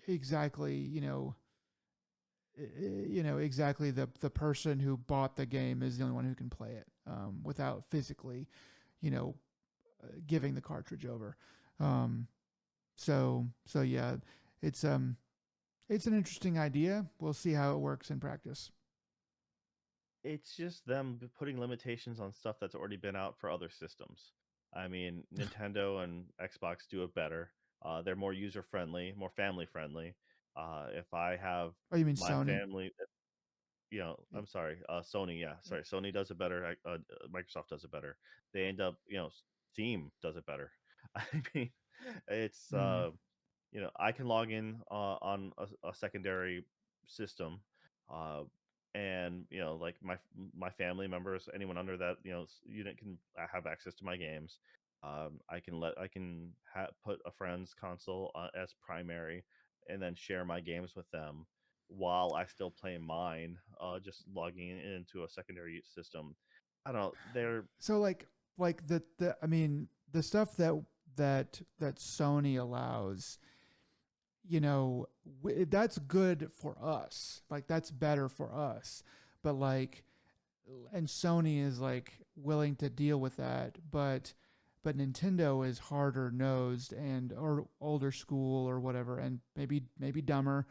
exactly exactly the person who bought the game is the only one who can play it, without physically you know giving the cartridge over. Um, so yeah, it's um it's an interesting idea. We'll see how it works in practice. It's just them putting limitations on stuff that's already been out for other systems. I mean, Nintendo and Xbox do it better. They're more user friendly, more family friendly. If I have Oh, you mean my Sony? family, I'm sorry, Sony, yeah, Yeah. sorry, Sony does it better. Microsoft does it better. They end up, Steam does it better. I mean, it's Mm, I can log in on a secondary system, uh, and like my family members, anyone under that unit can have access to my games. I can put a friend's console as primary, and then share my games with them while I still play mine. Just logging into a secondary system. I don't know. They're so like the I mean the stuff that Sony allows, that's good for us. Like that's better for us. But like, and Sony is like willing to deal with that, but Nintendo is harder nosed and or older school or whatever, and maybe dumber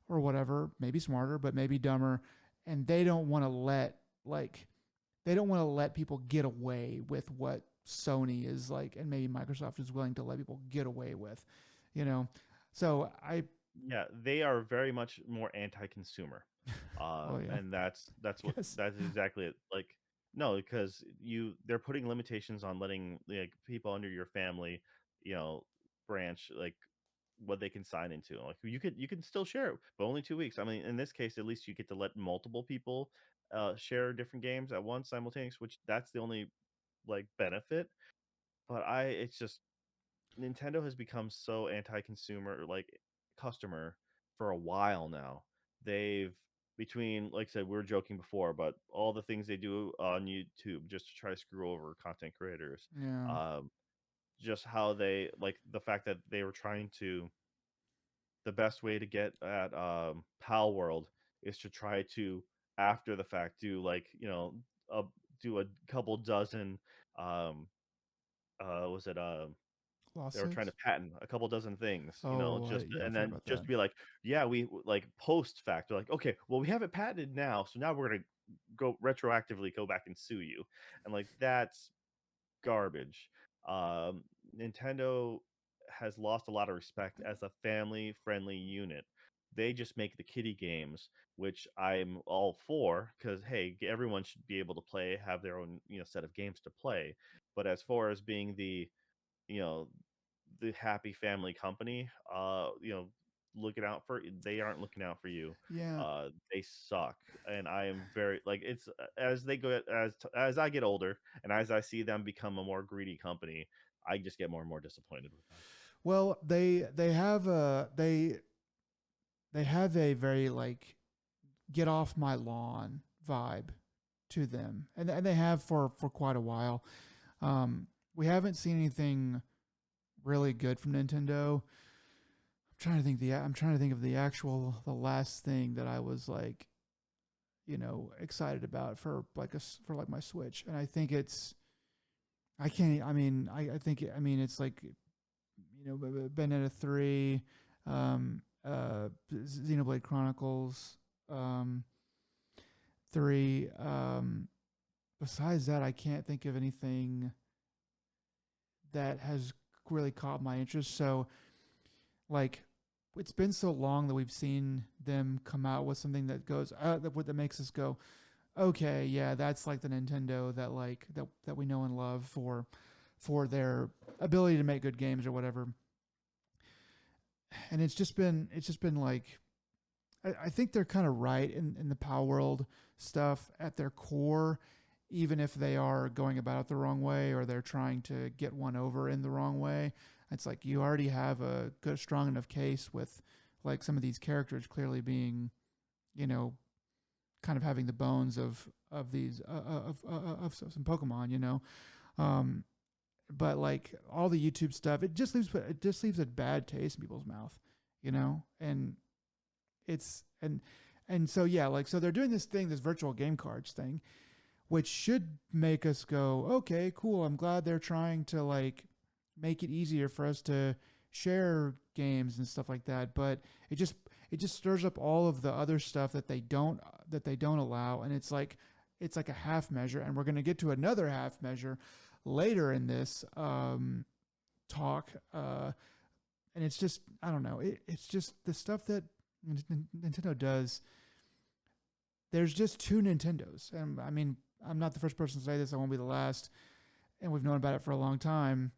or whatever, maybe smarter, but maybe dumber, and like they don't want to let people get away with what Sony is like, and maybe Microsoft is willing to let people get away with, you know. So I, Yeah, they are very much more anti-consumer. oh yeah, And yes, that's exactly it. Like, no, because they're putting limitations on letting like people under your family, you know, branch like what they can sign into. Like you can still share it, but only 2 weeks. I mean, in this case, at least you get to let multiple people share different games at once simultaneous, which that's the only like benefit. But it's just Nintendo has become so anti-consumer, like customer, for a while now. They've between, like I said, we were joking before, but all the things they do on YouTube just to try to screw over content creators. yeah. Um, just how they like the fact that they were trying to the best way to get at Pal World is to try to after the fact do like a, do a couple dozen um was it they were trying to Lawsuits. patent a couple dozen things, Oh, just yeah, and I've heard then about just that. to be like, yeah, like post fact, they're like, okay, well, we have it patented now, so now we're gonna go retroactively go back and sue you, and like that's garbage. Um, Nintendo has lost a lot of respect as a family friendly unit. They just make the kiddie games, which I'm all for because hey, everyone should be able to play, have their own set of games to play. But as far as being you know the happy family company, looking out for they aren't looking out for you. Yeah. They suck, and I am very like it's as they go as I get older and as I see them become a more greedy company, I just get more and more disappointed with them. Well, they have a very like get off my lawn vibe to them, and they have for quite a while. We haven't seen anything really good from Nintendo. I'm trying to think of the last thing that I was like, excited about for for like my Switch, and I think it's I can't. I mean, I think I mean it's like Bayonetta 3, Xenoblade Chronicles, um, 3. Besides that, I can't think of anything that has really caught my interest. So, like, it's been so long that we've seen them come out with something that goes that makes us go, okay, yeah, that's like the Nintendo that we know and love for their ability to make good games or whatever. And it's just been like I think they're kind of right in the Power World stuff at their core, even if they are going about it the wrong way or they're trying to get one over in the wrong way. It's like you already have a good, strong enough case with like some of these characters clearly being, you know, kind of having the bones of these of some Pokemon, Um, but like all the YouTube stuff, it just leaves a bad taste in people's mouth, and it's and so yeah, like so they're doing this thing, this virtual game cards thing, which should make us go, okay, cool. I'm glad they're trying to like make it easier for us to share games and stuff like that. But it just stirs up all of the other stuff that they don't allow, and it's like a half measure, and we're going to get to another half measure later in this talk. And it's just I don't know. It's just the stuff that Nintendo does. There's just two Nintendos, and I mean I'm not the first person to say this. I won't be the last, and we've known about it for a long time.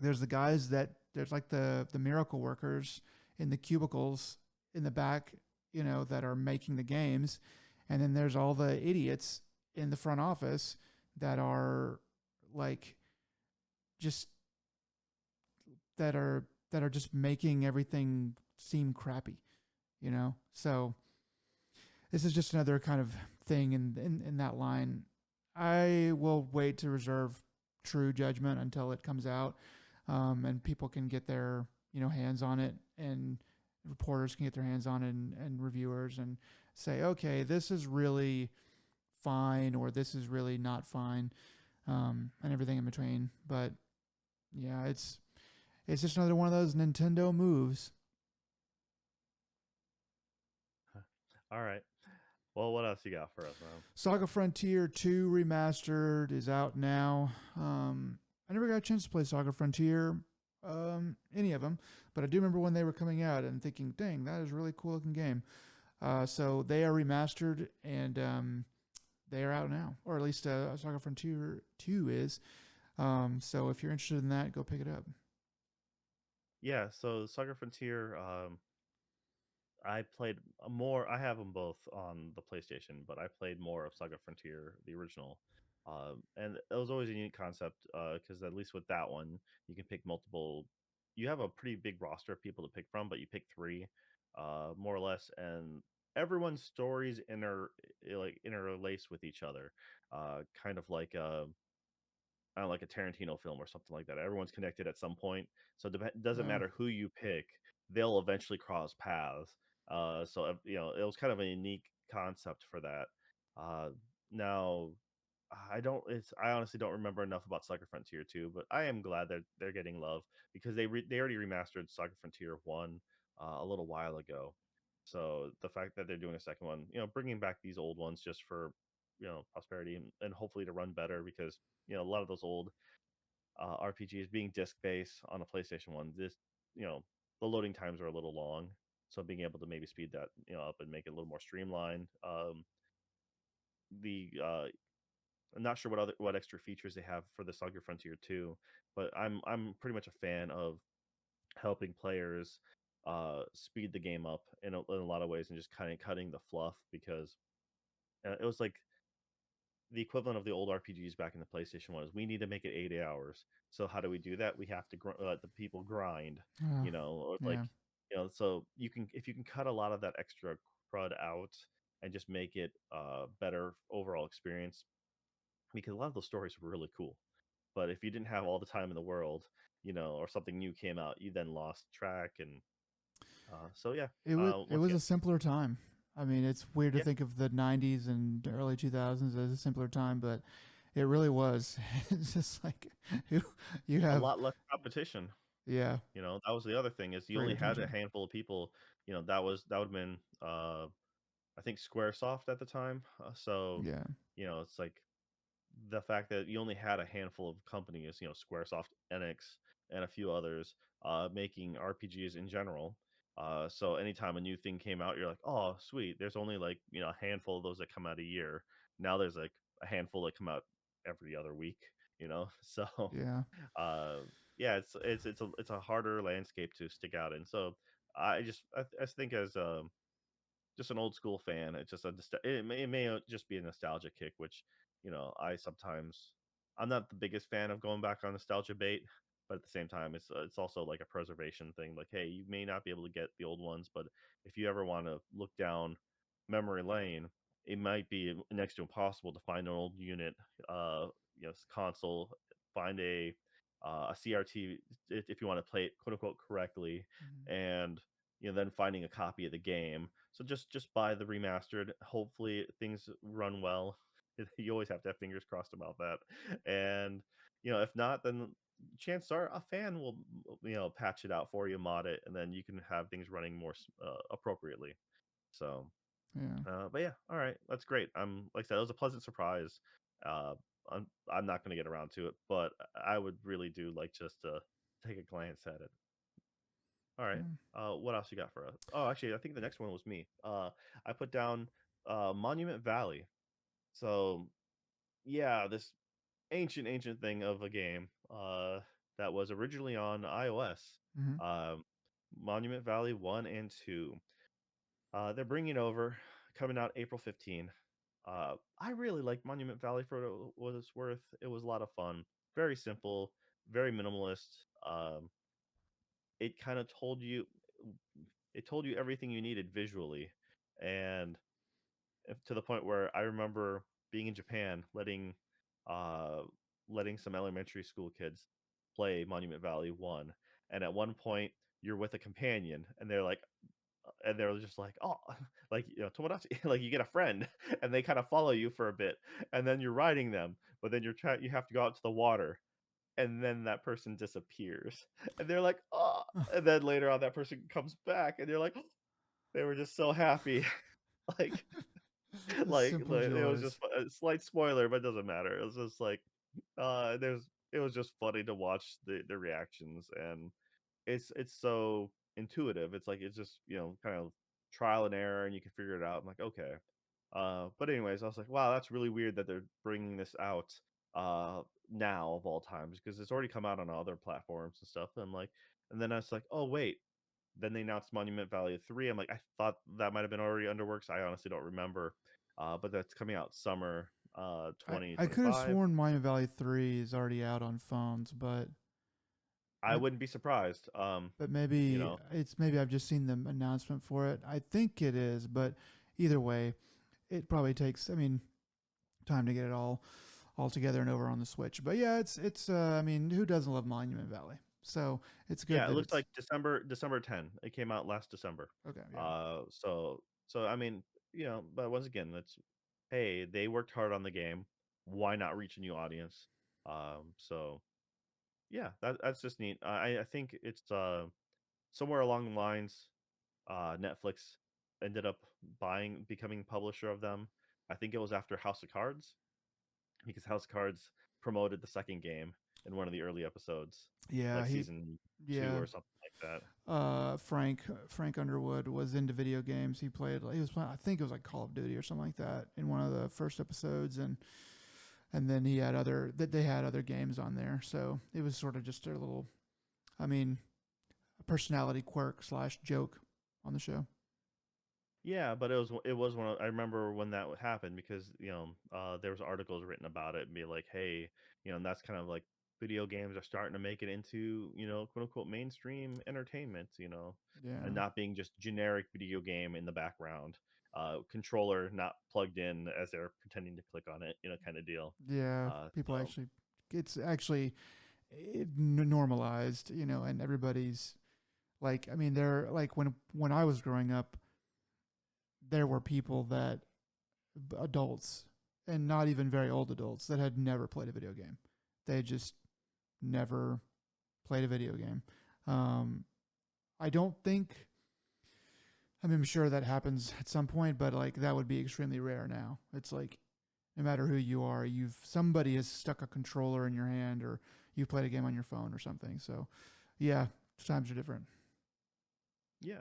There's the guys that there's like the miracle workers in the cubicles in the back, that are making the games, and then there's all the idiots in the front office that are like just that are just making everything seem crappy, So this is just another kind of thing in that line. I will wait to reserve true judgment until it comes out, and people can get their hands on it, and reporters can get their hands on it, and reviewers, and say, okay, this is really fine, or this is really not fine, and everything in between. But yeah, it's just another one of those Nintendo moves. All right. Well, what else you got for us, man? Saga Frontier 2 Remastered is out now. I never got a chance to play Saga Frontier, any of them, but I do remember when they were coming out and thinking, dang, that is a really cool looking game. So they are remastered, and they are out now, or at least Saga Frontier 2 is. So if you're interested in that, go pick it up. Yeah, so Saga Frontier, I played more. I have them both on the PlayStation, but I played more of Saga Frontier, the original. And it was always a unique concept because at least with that one, you can pick multiple. You have a pretty big roster of people to pick from, but you pick three, more or less, and everyone's stories like interlace with each other, kind of like I don't know, like a Tarantino film or something like that. Everyone's connected at some point, so it doesn't Oh, matter who you pick; they'll eventually cross paths. It was kind of a unique concept for that. Uh, Now, I don't. I honestly don't remember enough about Sucker Frontier 2, but I am glad that they're getting love because they already remastered Sucker Frontier 1 a little while ago. So the fact that they're doing a second one, bringing back these old ones just for prosperity and hopefully to run better because a lot of those old RPGs being disc based on a PlayStation 1, you know the loading times are a little long. So being able to maybe speed that up and make it a little more streamlined. The I'm not sure what extra features they have for the Saga Frontier 2, but I'm pretty much a fan of helping players speed the game up in a lot of ways and just kind of cutting the fluff because it was like the equivalent of the old RPGs back in the PlayStation was we need to make it 80 hours. So how do we do that? We have to let the people grind, or like yeah. so you can if you can cut a lot of that extra crud out and just make it better overall experience, because a lot of those stories were really cool. But if you didn't have all the time in the world, or something new came out, you then lost track. And so yeah, It once was again, a simpler time. I mean, it's weird to yeah, think of the '90s and early 2000s as a simpler time, but it really was. It's just like you you a have lot less competition. yeah, That was the other thing, is you great only had a attention. handful of people. That would have been I think SquareSoft at the time. So Yeah. it's like the fact that you only had a handful of companies, SquareSoft, Enix, and a few others, making RPGs in general. So anytime a new thing came out, you're like, oh, sweet. There's only like a handful of those that come out a year. Now there's like a handful that come out every other week. So Yeah. uh, yeah, it's a harder landscape to stick out in. So I think as just an old school fan. It's just it may just be a nostalgia kick, which I sometimes, I'm not the biggest fan of going back on nostalgia bait, but at the same time, it's also like a preservation thing. Like, hey, you may not be able to get the old ones, but if you ever want to look down memory lane, it might be next to impossible to find an old unit, console, find a CRT if you want to play it quote unquote correctly, Mhm. and then finding a copy of the game. So just buy the remastered. Hopefully things run well. You always have to have fingers crossed about that. And if not, then chances are a fan will patch it out for you, mod it, and then you can have things running more appropriately. So, Yeah. but yeah, all right, that's great. Like I said, it was a pleasant surprise. Uh, I'm not going to get around to it, but I would really do like just to take a glance at it. All right. Yeah. What else you got for us? Oh, actually, I think the next one was me. I put down Monument Valley. So yeah, this ancient thing of a game that was originally on iOS. Mhm. Um, Monument Valley 1 and 2. They're bringing over, coming out April 15. I really liked Monument Valley for what it's worth. It was a lot of fun. Very simple, very minimalist. It kind of told you everything you needed visually, and to the point where I remember being in Japan, uh letting some elementary school kids play Monument Valley 1, and at one point you're with a companion, and they're just like, oh, like, Tomodachi, like you get a friend, and they kind of follow you for a bit, and then you're riding them, but then you have to go out to the water, and then that person disappears, and they're like, oh, and then later on that person comes back, and you're like, they were just so happy. like The simple it was just joys. a slight spoiler, but it doesn't matter. It was just like it was just funny to watch the reactions, and it's so intuitive. It's like it's just kind of trial and error, and you can figure it out. I'm like, okay. But anyways, I was like, wow, that's really weird that they're bringing this out uh now of all times, because it's already come out on other platforms and stuff. And I'm like, and then I was like, oh wait. Then they announced Monument Valley 3. I'm like, I thought that might have been already under works. I honestly don't remember. But that's coming out summer I could have 2025. sworn Monument Valley 3 is already out on phones, I I wouldn't be surprised. but You maybe know, maybe I've just seen the announcement for it. I think it is, but either way, it probably takes, I mean, time to get it all together and over on the Switch. But yeah, it's I mean, who doesn't love Monument Valley? So it's good yeah, it that looks it's like December 10. It came out last December. okay. Yeah, So I mean, but once again, that's, hey, they worked hard on the game. Why not reach a new audience? So yeah, that's just neat. I think it's somewhere along the lines, Netflix ended up becoming publisher of them. I think it was after House of Cards, because House of Cards promoted the second game in one of the early episodes, yeah, like he season two yeah. or something like that. Frank Underwood was into video games. He was playing, I think it was like Call of Duty or something like that in one of the first episodes, and then he had other that they had other games on there. So it was sort of just a little, I mean, a personality quirk slash joke on the show. Yeah, but it was one of, I remember when that happened, because there was articles written about it and be like, hey, and that's kind of like video games are starting to make it into quote unquote mainstream entertainment, and Yeah, not being just generic video game in the background. controller not plugged in as they're pretending to click on it, kind of deal. Yeah, people So actually, it's actually normalized, and everybody's like, I mean, they're like when I was growing up, there were people that adults and not even very old adults that had never played a video game. They just never played a video game. Um, I don't think. I mean, I'm sure that happens at some point, but like that would be extremely rare now. It's like no matter who you are, somebody has stuck a controller in your hand or you've played a game on your phone or something. So, yeah, times are different. yeah.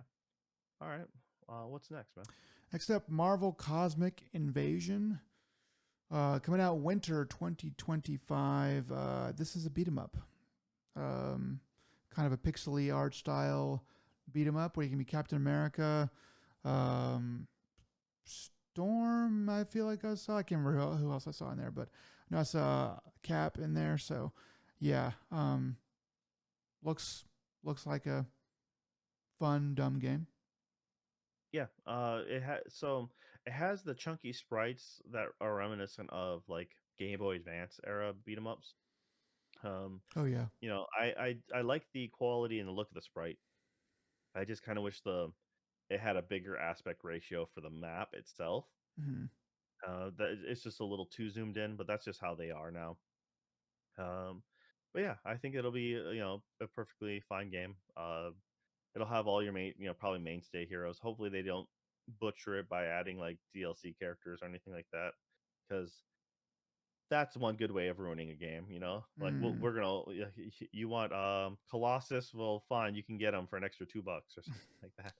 All right. What's next, man? Next up, Marvel Cosmic Invasion. Coming out winter 2025. This is a beat 'em up. Kind of a pixely art style beat 'em up where you can be Captain America. Storm, I feel like I saw. I can't remember who else I saw in there, but I know I saw Cap in there. So, yeah, looks like a fun dumb game. Yeah. It has the chunky sprites that are reminiscent of like Game Boy Advance era beat 'em ups. Um, Oh yeah. I like the quality and the look of the sprite. I just kind of wish it had a bigger aspect ratio for the map itself. Mm-hmm. That it's just a little too zoomed in, but that's just how they are now. Um, but yeah, I think it'll be a perfectly fine game. It'll have all your probably mainstay heroes. Hopefully they don't butcher it by adding like DLC characters or anything like that, because that's one good way of ruining a game. Like Mm. we're gonna you want Colossus? Well, fine, you can get them for an extra $2 or something like that.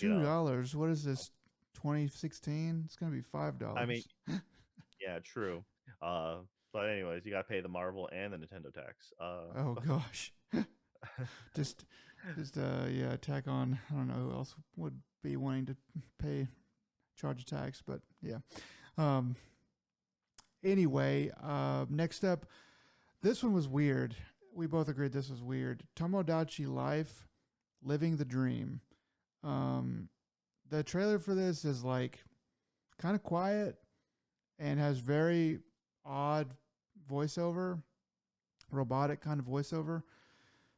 You know, $2. What is this? 2016? It's gonna be I mean, $5. yeah, true. Uh, but anyways, you gotta pay the Marvel and the Nintendo tax. Oh gosh. just yeah, tack on. I don't know who else would be wanting to pay charge a tax, but yeah. Um. Anyway, next up, this one was weird. We both agreed this was weird. Tomodachi Life, Living the Dream. Um, the trailer for this is like kind of quiet and has very odd voiceover, robotic kind of voiceover.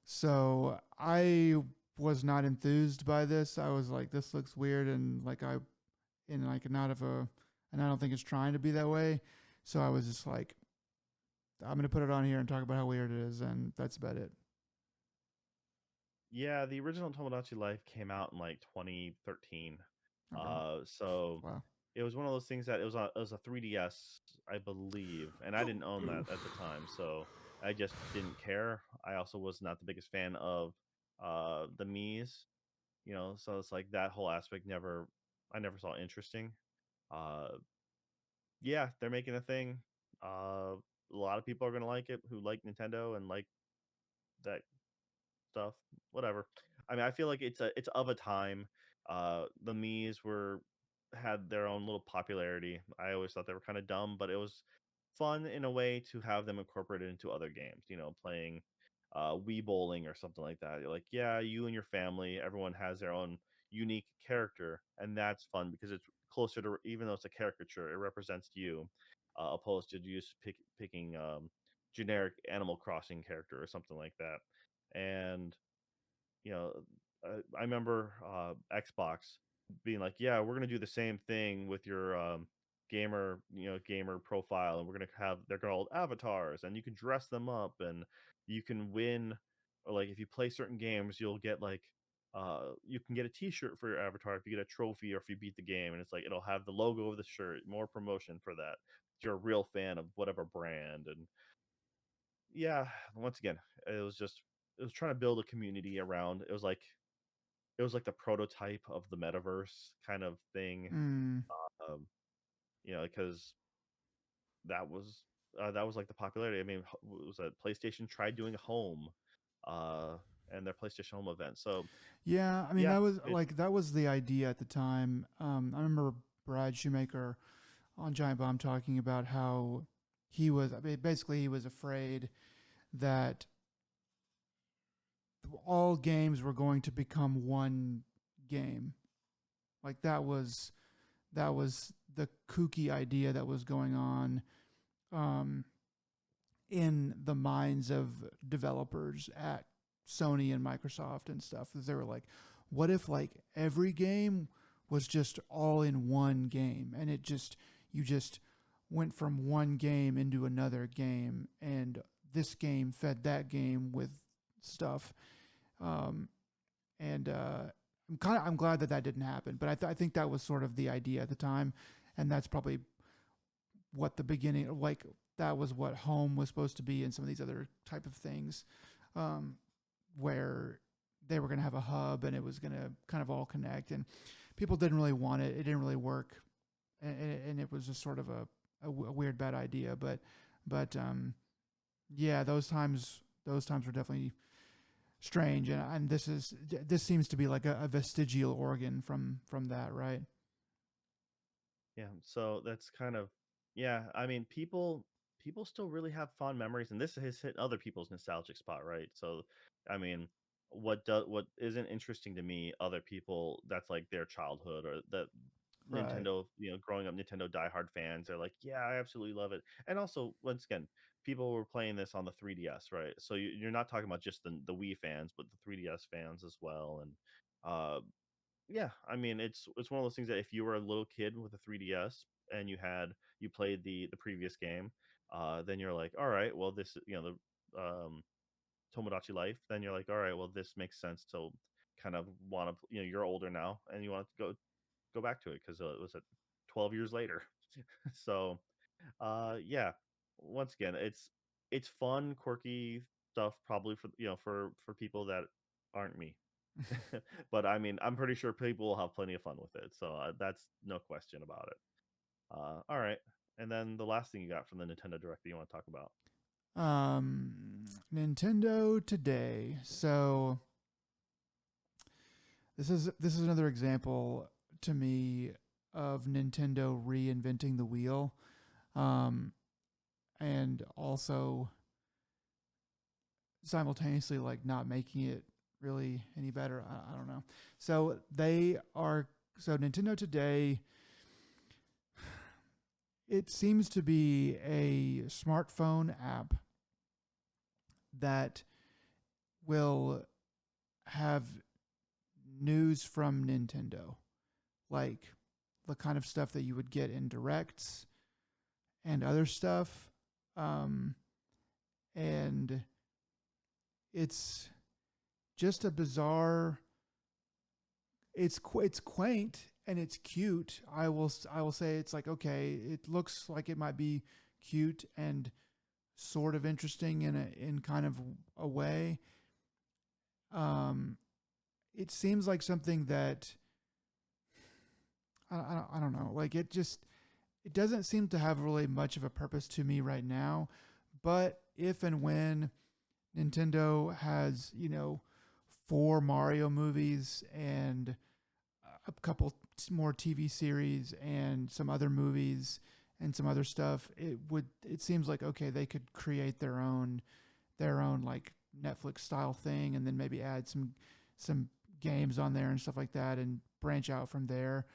So I was not enthused by this. I was like, this looks weird and not of a, and I don't think it's trying to be that way. So I was just like, I'm gonna put it on here and talk about how weird it is, and that's about it. Yeah, the original Tomodachi Life came out in like 2013. Okay. So Wow. it was one of those things that it was a 3DS, I believe, and I didn't own that at the time, so I just didn't care. I also was not the biggest fan of the Mii's, so it's like that whole aspect I never saw interesting. Uh, yeah, they're making a thing. A lot of people are gonna like it who like Nintendo and like that stuff, whatever. I mean, I feel like it's of a time. The Mii's had their own little popularity. I always thought they were kind of dumb, but it was fun in a way to have them incorporated into other games. Playing Wii bowling or something like that. You're like, yeah, you and your family, everyone has their own unique character, and that's fun because it's closer to, even though it's a caricature, it represents you, opposed to just picking generic Animal Crossing character or something like that. And you know, I remember Xbox being like, "Yeah, we're gonna do the same thing with your gamer profile, and we're gonna have they're called avatars, and you can dress them up, and you can win, or like if you play certain games, you'll get like." You can get a T-shirt for your avatar if you get a trophy or if you beat the game, and it's like it'll have the logo of the shirt, more promotion for that. If you're a real fan of whatever brand, and yeah, once again, it was trying to build a community around. It was like the prototype of the metaverse kind of thing. Mm. Um, because that was like the popularity. I mean, it was a PlayStation tried doing a home, uh, and their PlayStation Home event. So Yeah, I mean yeah, that was the idea at the time. I remember Brad Shoemaker on Giant Bomb talking about how I mean, basically he was afraid that all games were going to become one game. Like that was the kooky idea that was going on um, in the minds of developers at Sony and Microsoft and stuff. They were like, what if like every game was just all in one game, and it just you just went from one game into another game, and this game fed that game with stuff. Um, and I'm glad that that didn't happen, but I think that was sort of the idea at the time, and that's probably what the beginning like that was what home was supposed to be and some of these other type of things, um, where they were going to have a hub and it was going to kind of all connect, and people didn't really want it. It didn't really work, and it was just sort of a weird bad idea. But yeah, those times were definitely strange, and this seems to be like a vestigial organ from that, right? Yeah, so that's kind of yeah, I mean, people still really have fond memories, and this has hit other people's nostalgic spot, right? So, I mean, what isn't interesting to me, other people that's like their childhood or that Right. Nintendo, growing up Nintendo diehard fans are like, yeah, I absolutely love it. And also, once again, people were playing this on the 3DS, right? So you're not talking about just the Wii fans, but the 3DS fans as well, and uh, yeah, I mean, it's one of those things that if you were a little kid with a 3DS and you played the previous game, then you're like, all right, well, this the Tomodachi Life. Then you're like, all right, well, this makes sense to kind of want to, you're older now and you want to go back to it because it was 12 years later. So yeah, once again, it's fun, quirky stuff, probably for for people that aren't me. But I mean, I'm pretty sure people will have plenty of fun with it. So that's no question about it. All right. And then the last thing you got from the Nintendo Direct that you want to talk about. um, Nintendo today. So this is another example to me of Nintendo reinventing the wheel, um, and also simultaneously like not making it really any better. I don't know. So they are so Nintendo today. It seems to be a smartphone app that will have news from Nintendo, like the kind of stuff that you would get in directs and other stuff. Um, and it's just a bizarre. It's quaint and it's cute. I will say it's like okay, it looks like it might be cute and sort of interesting in kind of a way. Um, it seems like something that I don't know. Like it doesn't seem to have really much of a purpose to me right now. But if and when Nintendo has, four Mario movies and a couple more TV series and some other movies and some other stuff, it seems like okay, they could create their own like Netflix style thing and then maybe add some games on there and stuff like that and branch out from there.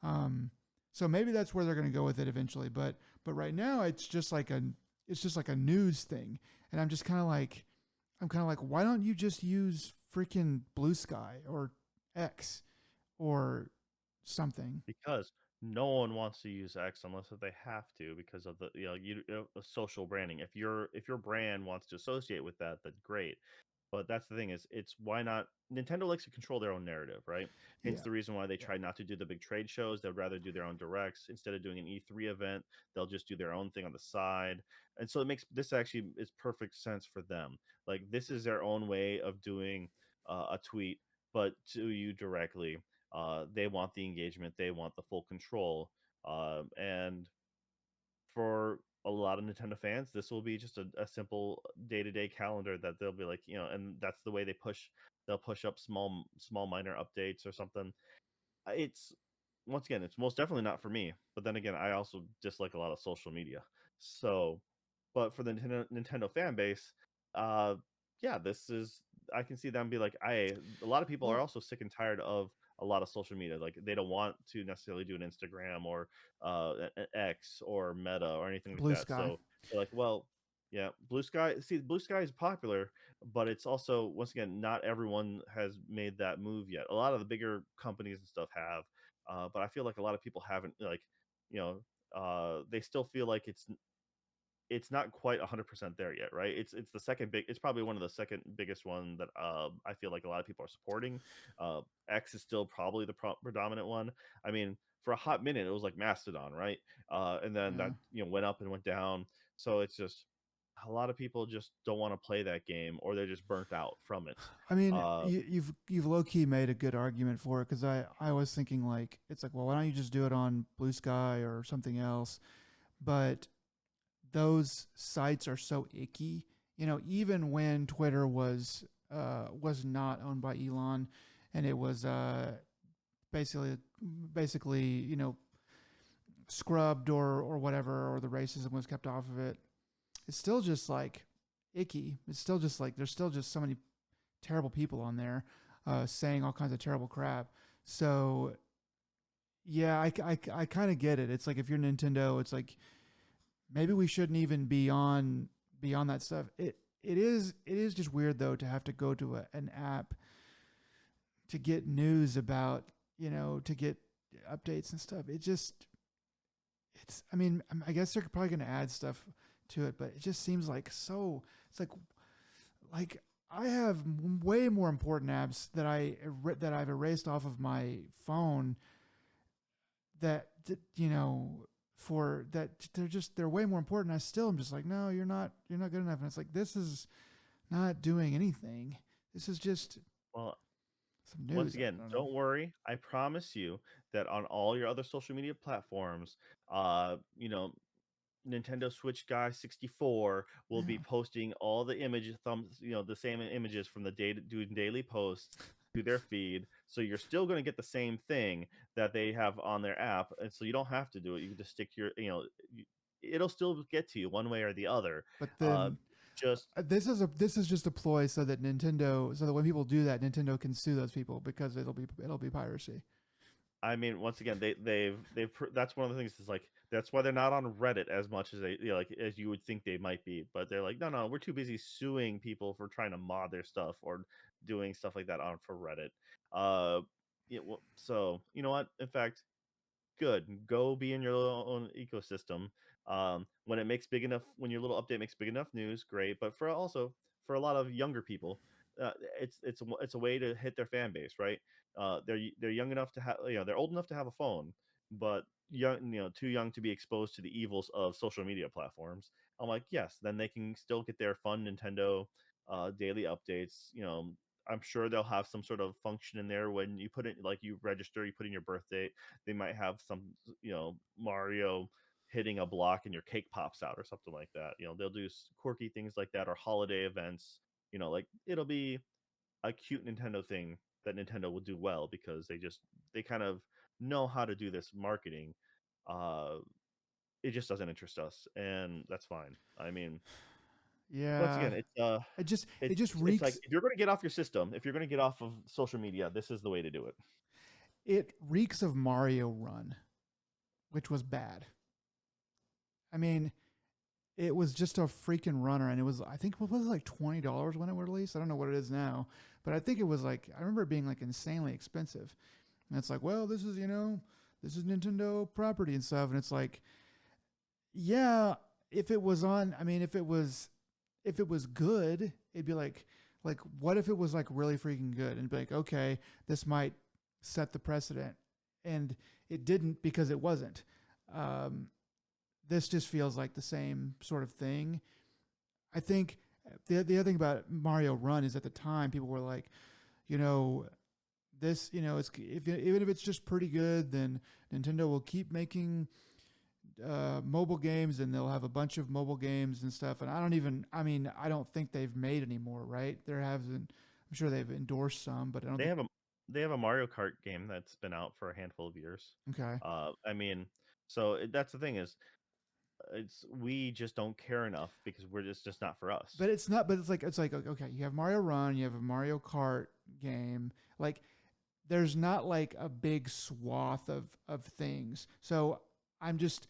Um, so maybe that's where they're going to go with it eventually. But right now it's just like a news thing, and I'm kind of like why don't you just use freaking Blue Sky or X or something? Because no one wants to use X unless if they have to because of the social branding. If your brand wants to associate with that, that's great. But that's the thing is, it's why not? Nintendo likes to control their own narrative, right? Hence Yeah. the reason why they try not to do the big trade shows. They'd rather do their own directs instead of doing an E3 event. They'll just do their own thing on the side, and so it makes this actually is perfect sense for them. Like this is their own way of doing a tweet, but to you directly. They want the engagement. They want the full control. And for a lot of Nintendo fans, this will be just a simple day-to-day calendar that they'll be like, and that's the way they'll push up small minor updates or something. It's once again, it's most definitely not for me. But then again, I also dislike a lot of social media. So, but for the Nintendo fan base, uh, yeah, this is I can see them be like, a lot of people are Well, also sick and tired of a lot of social media. Like they don't want to necessarily do an Instagram or an X or Meta or anything like Blue that. Sky. So they're like, well, yeah, Blue Sky. See, Blue Sky is popular, but it's also, once again, not everyone has made that move yet. A lot of the bigger companies and stuff have, but I feel like a lot of people haven't. Like, you know, they still feel like it's not quite 100% there yet, right? It's the second big. It's probably one of the second biggest one that I feel like a lot of people are supporting. X is still probably the predominant one. I mean, for a hot minute, it was like Mastodon, right? And then that Yeah. went up and went down. So it's just a lot of people just don't want to play that game, or they're just burnt out from it. I mean, Uh, you've low key made a good argument for it because I was thinking like it's like, well, why don't you just do it on Blue Sky or something else? But those sites are so icky. You know, even when Twitter was not owned by Elon, and it was basically basically scrubbed or whatever, or the racism was kept off of it. It's still just like icky. It's still just like there's still just so many terrible people on there saying all kinds of terrible crap. So yeah, I kind of get it. It's like if you're Nintendo, it's like maybe we shouldn't even be on that stuff. It is just weird though to have to go to an app to get news about to get updates and stuff. It's I mean I guess they're probably going to add stuff to it, but it just seems like so. It's like I have way more important apps that I've erased off of my phone that for that they're way more important. I still am just like, no, you're not good enough. And it's like, this is not doing anything. This is just well, some once news. again, I don't know. don't worry. I promise you that on all your other social media platforms, you know, Nintendo Switch Guy 64 will be Yeah, posting all the images, the same images from the day doing daily posts to their feed. So you're still going to get the same thing that they have on their app, and so you don't have to do it. You can just stick to it'll still get to you one way or the other. but Uh, then just this is just a ploy so that when people do that, Nintendo can sue those people because it'll be piracy. I mean, once again, that's one of the things is like that's why they're not on Reddit as much as like as you would think they might be. But they're like, no, no, we're too busy suing people for trying to mod their stuff or doing stuff like that on for Reddit. So you know what? In fact, good. Go be in your own ecosystem. When it makes big enough, when your little update makes big enough news, great. But for also for a lot of younger people, uh, it's a way to hit their fan base, right? They're young enough to have, they're old enough to have a phone, but young, too young to be exposed to the evils of social media platforms. I'm like, yes, then they can still get their fun Nintendo daily updates. I'm sure they'll have some sort of function in there when you put it, like you register, you put in your birth date. They might have some, Mario hitting a block and your cake pops out or something like that. They'll do quirky things like that or holiday events. Like it'll be a cute Nintendo thing that Nintendo will do well because they kind of know how to do this marketing. Uh, it just doesn't interest us, and that's fine. I mean, once Yeah, again, it just it's like reeks if you're going to get off your system, if you're going to get off of social media, this is the way to do it. it reeks of Mario Run, which was bad. I mean, it was just a freaking runner, and it was I think what was it, like $20 when it was released. I don't know what it is now, but I think it was like I remember it being like insanely expensive. And it's like, well, this is Nintendo property and stuff, and it's like, yeah, if it was on, I mean, if it was good, it'd be like what if it was like really freaking good and be like, okay, this might set the precedent, and it didn't because it wasn't. Um, this just feels like the same sort of thing. I think the other thing about Mario Run is at the time people were like, you know, this, it's even if it's just pretty good, then Nintendo will keep making mobile games, and they'll have a bunch of mobile games and stuff. And I don't think they've made any more, right? There haven't. I'm sure they've endorsed some, but I don't They think. have a they have a Mario Kart game that's been out for a handful of years. Okay, I mean, so that's the thing is, it's we just don't care enough because we're just not for us. but it's not. But it's like okay, you have Mario Run, you have a Mario Kart game, like there's not like a big swath of things. So I'm just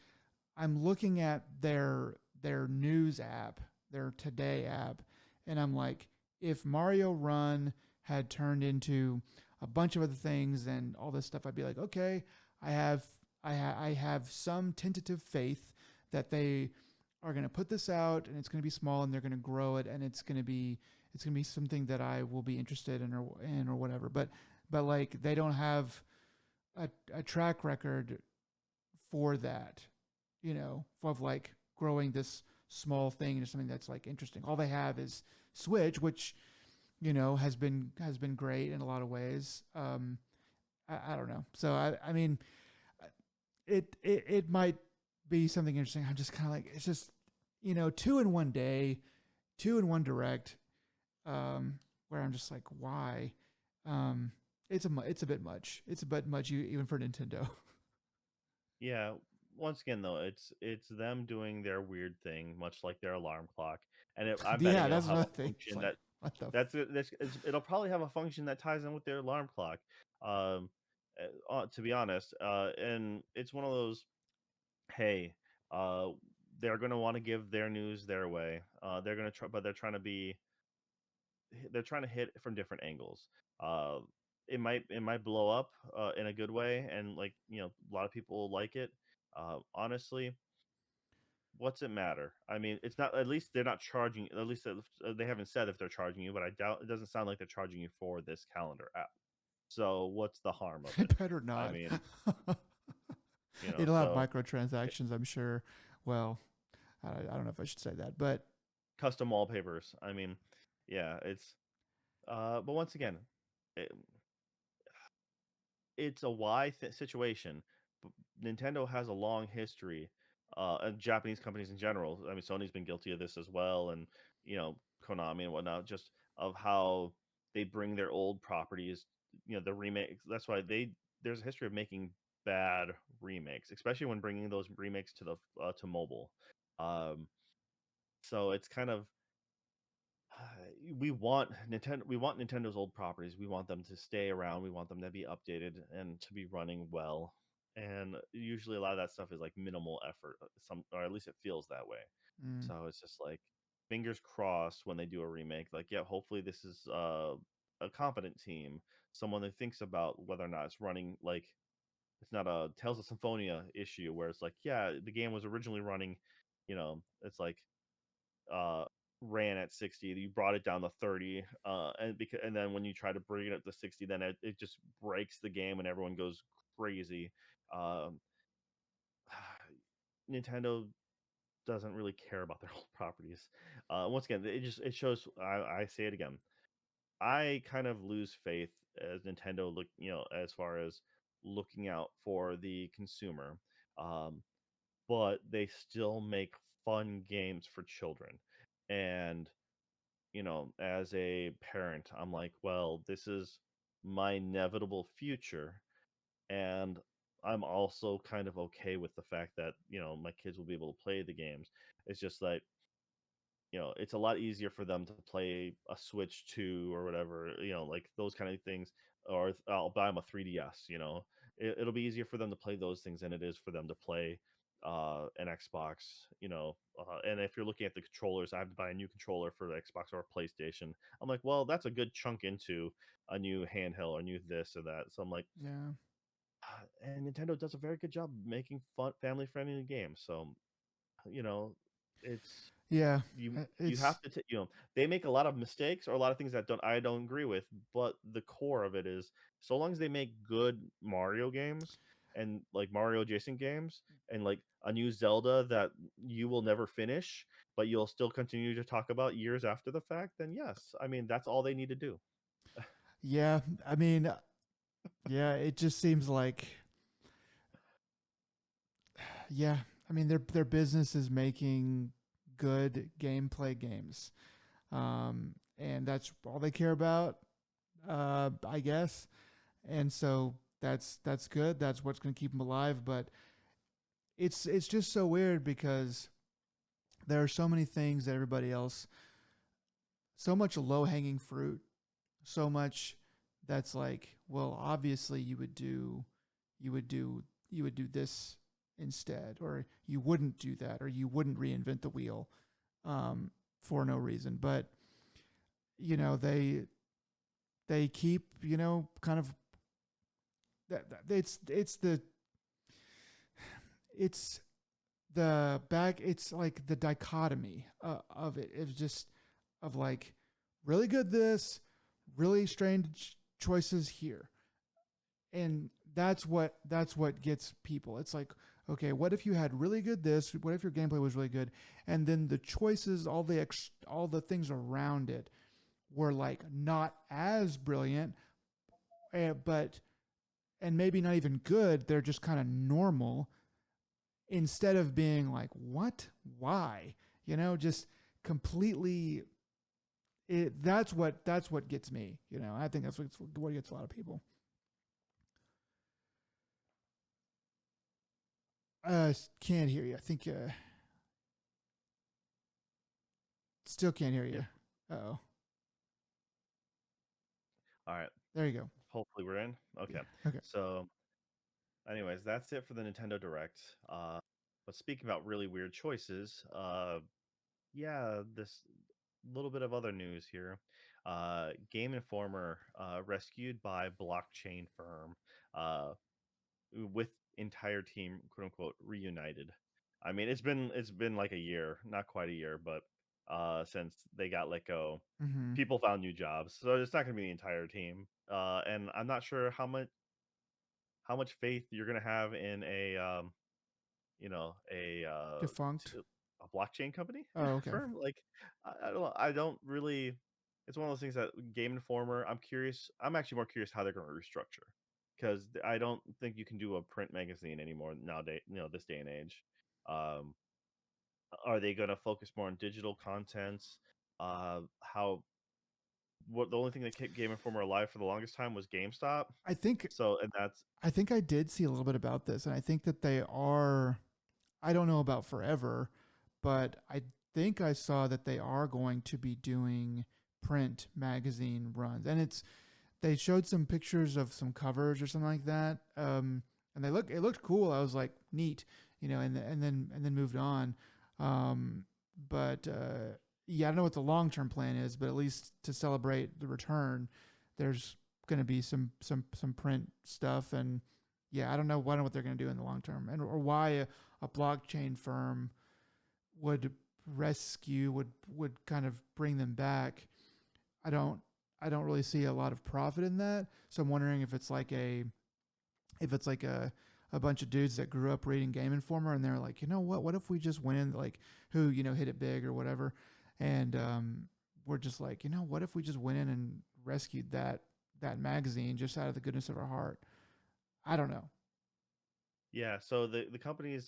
I'm looking at their news app, their Today app, and I'm like, if Mario Run had turned into a bunch of other things and all this stuff, I'd be like, okay, I have I have some tentative faith that they are going to put this out and it's going to be small and they're going to grow it and it's going to be something that I will be interested in or whatever. But like they don't have a track record for that, of like growing this small thing into something that's like interesting. All they have is Switch, which has been great in a lot of ways. I don't know. So I mean, it might be something interesting. I'm just kind of like it's just 2 in 1 day, 2 in 1 direct, where I'm just like why. It's a bit much. It's a bit much even for Nintendo. Yeah. Once again, though, it's them doing their weird thing, much like their alarm clock, and I'm betting Yeah, it'll that's have another a thing. It's function like that what the it'll probably have a function that ties in with their alarm clock. Um, to be honest, and it's one of those. Hey, uh, they're gonna want to give their news their way. They're gonna try, but they're trying to hit from different angles. Uh, it might blow up in a good way, and like a lot of people like it. Honestly, what's it matter? I mean, it's not. At least they're not charging. At least they haven't said if they're charging you, but I doubt it doesn't sound like they're charging you for this calendar app. So what's the harm of it? It better I not. mean, It'll have so microtransactions, I'm sure. Well, I don't know if I should say that, but custom wallpapers. I mean, yeah, it's but once again, it, it's a situation. Nintendo has a long history, and Japanese companies in general. I mean, Sony's been guilty of this as well, and Konami and whatnot, just of how they bring their old properties, the remakes. That's why there's a history of making bad remakes, especially when bringing those remakes to the to mobile. Um, so it's kind of we want Nintendo's old properties. We want them to stay around. We want them to be updated and to be running well. And usually a lot of that stuff is like minimal effort, or at least it feels that way. mm, So it's just like fingers crossed when they do a remake. Like, yeah, hopefully this is a competent team, someone that thinks about whether or not it's running like it's not a Tales of Symphonia issue where it's like, yeah, the game was originally running, it's like uh ran at 60, you brought it down to 30, and then when you try to bring it up to 60, then it just breaks the game and everyone goes crazy. um Nintendo doesn't really care about their old properties. Once again, it shows. I say it again, I kind of lose faith as Nintendo look, as far as looking out for the consumer. um but they still make fun games for children. And as a parent, I'm like, well, this is my inevitable future. And I'm also kind of okay with the fact that, my kids will be able to play the games. It's just like, it's a lot easier for them to play a Switch 2 or whatever, like those kind of things. Or I'll buy them a 3DS, it'll be easier for them to play those things than it is for them to play an Xbox, and if you're looking at the controllers, I have to buy a new controller for the Xbox or PlayStation. I'm like, well, that's a good chunk into a new handheld or new this or that. So I'm like, yeah. and Nintendo does a very good job making fun, family friendly games. So, you know, it's Yeah. you It's have to they make a lot of mistakes or a lot of things that I don't agree with, but the core of it is so long as they make good Mario games and like Mario adjacent games and like a new Zelda that you will never finish but you'll still continue to talk about years after the fact, then yes, I mean that's all they need to do. yeah. I mean, yeah. It just seems like yeah. I mean, their business is making good gameplay games, and that's all they care about, I guess. And so that's good. That's what's going to keep them alive. But it's just so weird because there are so many things that everybody else, so much low hanging fruit, so much that's like, well, obviously you would do this instead, or you wouldn't do that, or you wouldn't reinvent the wheel for no reason. But they keep kind of it's it's the back. It's like the dichotomy of it. It's just of like really good this, really strange choices here, and that's what gets people. It's like, okay, what if you had really good this? What if your gameplay was really good, and then the choices, all the things around it were like not as brilliant, but and maybe not even good. They're just kind of normal instead of being like, what, why, just completely. That's what gets me. I think that's what gets a lot of people. Can't hear you. I think still can't hear Yeah. you. Oh, All right. there you go. Hopefully we're in. Okay. Yeah. Okay. So, anyways, that's it for the Nintendo Direct. But speaking about really weird choices, yeah, this little bit of other news here. Game Informer, rescued by blockchain firm, uh, with entire team, quote unquote, reunited. I mean, it's been like a year, not quite a year, but since they got let go, Mm-hmm. people found new jobs, so it's not going to be the entire team. And I'm not sure how much faith you're going to have in you know a uh Defunct. a blockchain company Oh, okay. firm. Like, I don't really. It's one of those things that Game Informer, I'm curious. I'm actually more curious how they're going to restructure, because I don't think you can do a print magazine anymore nowadays, this day and age. um are they going to focus more on digital contents? How What the only thing that kept Game Informer alive for the longest time was GameStop. I think So, and that's I think I did see a little bit about this, and I think that they are. I don't know about forever, but I think I saw that they are going to be doing print magazine runs, and they showed some pictures of some covers or something like that. And it looked cool. I was like, neat, and then moved on. Um, but yeah, I don't know what the long term plan is, but at least to celebrate the return, there's going to be some print stuff, and yeah, I don't know what they're going to do in the long term, and or why a blockchain firm would would kind of bring them back. I don't I don't really see a lot of profit in that. So I'm wondering if it's like a bunch of dudes that grew up reading Game Informer and they're like, what if we just went in, like, who hit it big or whatever, and we're just like, what if we just went in and rescued that magazine just out of the goodness of our heart. I don't know. Yeah. So the company's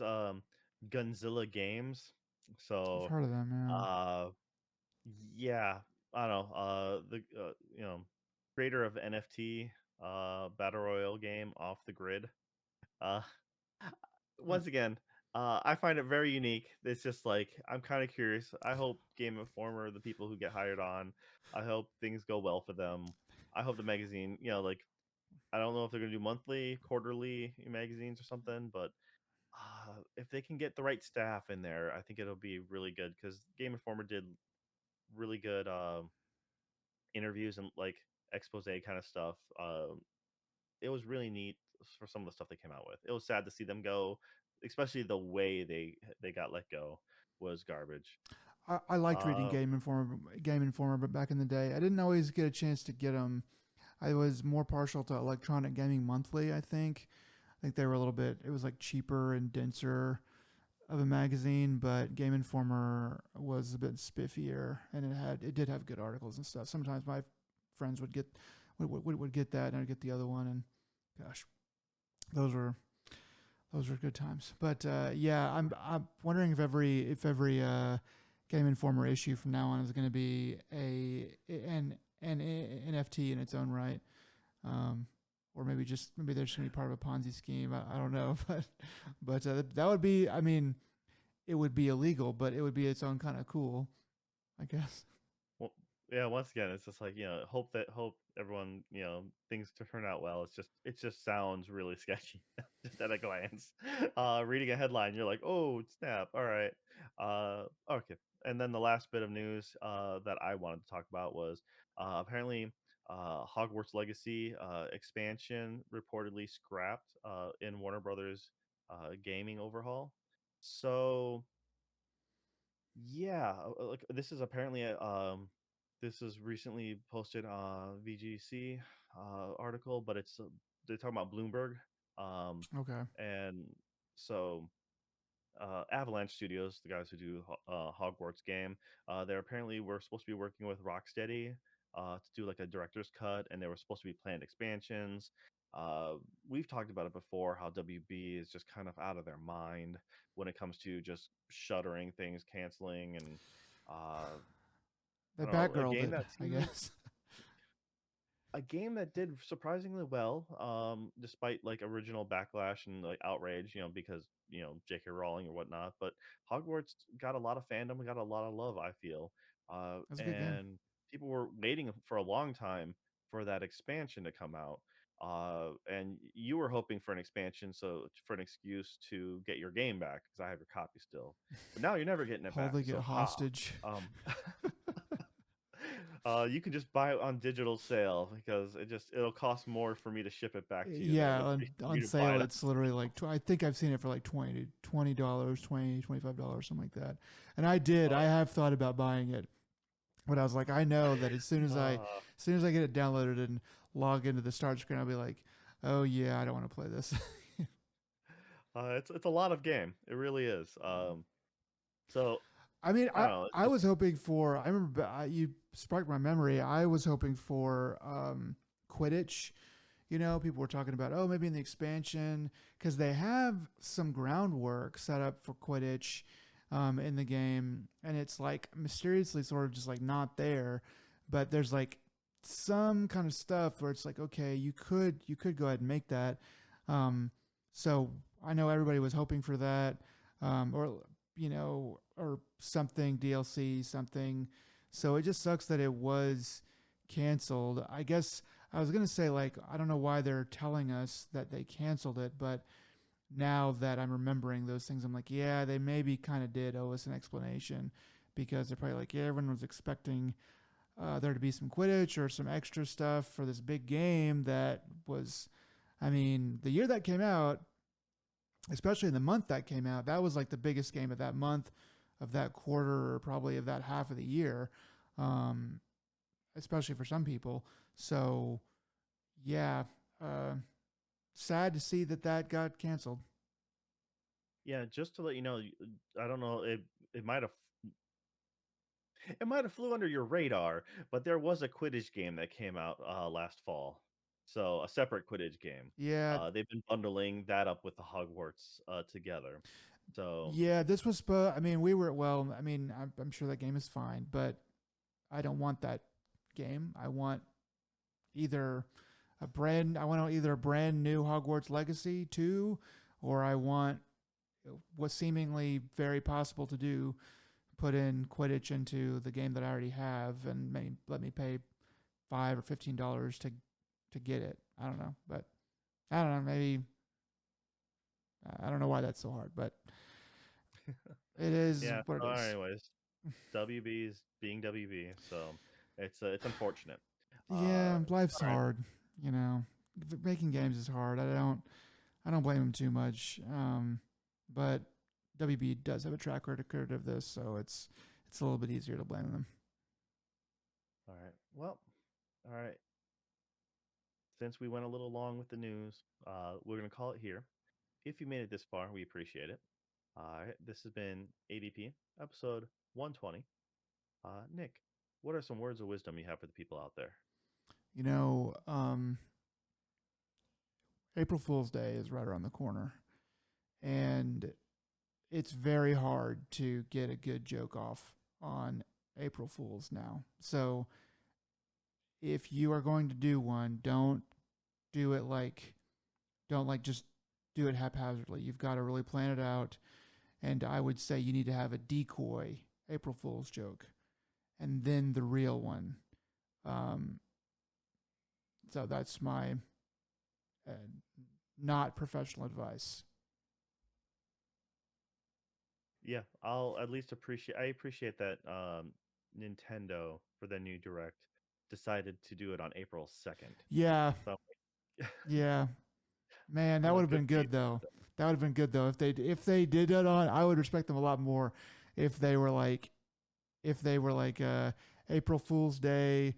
Gunzilla Games. I've So, heard of them. Yeah. uh yeah, I don't know. The creator of NFT battle royale game Off the Grid. Uh Oh, Once again, I find it very unique. It's just like, I'm kind of curious. I hope Game Informer, the people who get hired on, I hope things go well for them. I hope the magazine, like, I don't know if they're gonna do monthly, quarterly magazines or something, but if they can get the right staff in there, I think it'll be really good, because Game Informer did really good interviews and like expose kind of stuff. It was really neat for some of the stuff they came out with. It was sad to see them go, especially the way they got let go was garbage. I liked reading Um, Game Informer, but back in the day, I didn't always get a chance to get them. I was more partial to Electronic Gaming Monthly. I think they were a little bit. It was like cheaper and denser of a magazine, but Game Informer was a bit spiffier, and it did have good articles and stuff. Sometimes my friends would get that, and I'd get the other one, and gosh, those were those were good times. But yeah, I'm wondering if every Game Informer issue from now on is going to be an NFT in its own right, um, or maybe they're just going to be part of a Ponzi scheme. I don't know, but that would be. I mean, it would be illegal, but it would be its own kind of cool, I guess. well, Yeah, once again, it's just like, hope everyone, things turn out well. It just sounds really sketchy just at a glance. Reading a headline, you're like, oh snap, all right. Okay. And then the last bit of news that I wanted to talk about was apparently Hogwarts Legacy expansion reportedly scrapped in Warner Brothers gaming overhaul. So yeah, like this is apparently this is recently posted VGC article, but they're talking about Bloomberg, um, Okay. and so Avalanche Studios, the guys who do Hogwarts game, they apparently were supposed to be working with Rocksteady to do like a director's cut, and there were supposed to be planned expansions. Uh, we've talked about it before, how WB is just kind of out of their mind when it comes to just shuttering things, canceling, and uh, They I don't know, Batgirled it, I guess. a game that did surprisingly well, despite like original backlash and like outrage, because J.K. Rowling or whatnot. But Hogwarts got a lot of fandom, got a lot of love. I feel, That's a good game. and people were waiting for a long time for that expansion to come out. And you were hoping for an expansion, so for an excuse to get your game back because I have your copy still. But now you're never getting it back. Holding it So how? hostage. Um, you can just buy it on digital sale because it'll cost more for me to ship it back to you than it Yeah, would be for on you to buy sale it. it's literally like I think I've seen it for like $20, $25, something like that. And I Oh, have thought about buying it, but I was like, I know that as uh, soon as I get it downloaded and log into the start screen, I'll be like, oh yeah, I don't want to play this. it's a lot of game. It really is. So I mean, I don't know. It's I just was hoping for. I remember you sparked my memory. I was hoping for Quidditch. You know, people were talking about, oh, maybe in the expansion, because they have some groundwork set up for Quidditch in the game, and it's like mysteriously sort of just like not there, but there's like some kind of stuff where it's like, okay, you could go ahead and make that. Um, so I know everybody was hoping for that, or or something DLC, something. So it just sucks that it was canceled. I guess I was gonna say, like, I don't know why they're telling us that they canceled it, but now that I'm remembering those things, I'm like, yeah, they maybe kind of did owe us an explanation, because they're probably like, yeah, everyone was expecting there to be some Quidditch or some extra stuff for this big game that was, I mean, the year that came out, especially in the month that came out, that was like the biggest game of that month, of that quarter, or probably of that half of the year, um, especially for some people. So, yeah, uh, sad to see that that got canceled. yeah. Just to let you know, I don't know. It might have it might have flew under your radar, but there was a Quidditch game that came out last fall. So a separate Quidditch game. Yeah, They've been bundling that up with the Hogwarts together. So yeah, this was, I mean, I mean, I'm sure that game is fine, but I don't want that game. I want either either a brand new Hogwarts Legacy 2, or I want what's seemingly very possible to do, put in Quidditch into the game that I already have, and let me pay $5 or $15 to get it. I don't know, but I don't know. Maybe I don't know why that's so hard, but it is yeah. what it So is. anyways, WB's being WB, so it's unfortunate. Yeah, life's All right. hard. You know, making games is hard. I don't blame them too much. But WB does have a track record of this, so it's a little bit easier to blame them. All right. Well, all right. Since we went a little long with the news, we're gonna call it here. If you made it this far, we appreciate it. All right. This has been ADP episode 120. Nick, what are some words of wisdom you have for the people out there? You know, April Fool's Day is right around the corner, and it's very hard to get a good joke off on April Fools now. So if you are going to do one, do it like don't like just do it haphazardly. You've got to really plan it out, and I would say you need to have a decoy April Fool's joke. and then the real one. Um, so that's my uh, not professional advice. Yeah, I'll at least appreciate. I appreciate that Nintendo for the new Direct decided to do it on April 2nd. Yeah, So yeah, man, that I'm would like, have good been for you. good though. That would have been good though if they did that on. I would respect them a lot more if they were like April Fool's Day,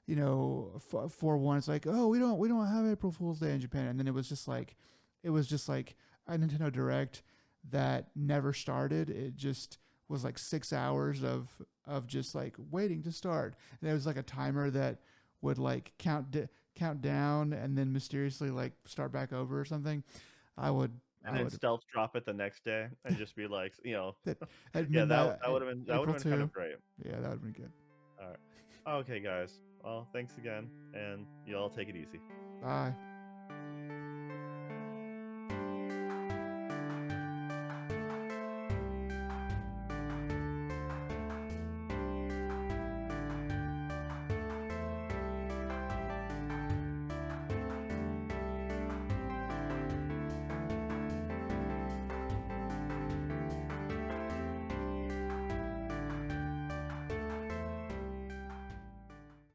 4/1. It's like, oh, we don't have April Fool's Day in Japan, and then it was just like a Nintendo Direct that never started. It just was like 6 hours of just like waiting to start, and it was like a timer that would like count down and then mysteriously like start back over or something. I would And I then would stealth drop it the next day and just be like, that at yeah, midnight that would have April been kind 2. of great. Yeah, that would have been good. All right. Okay, guys. Well, thanks again, and you all take it easy. Bye.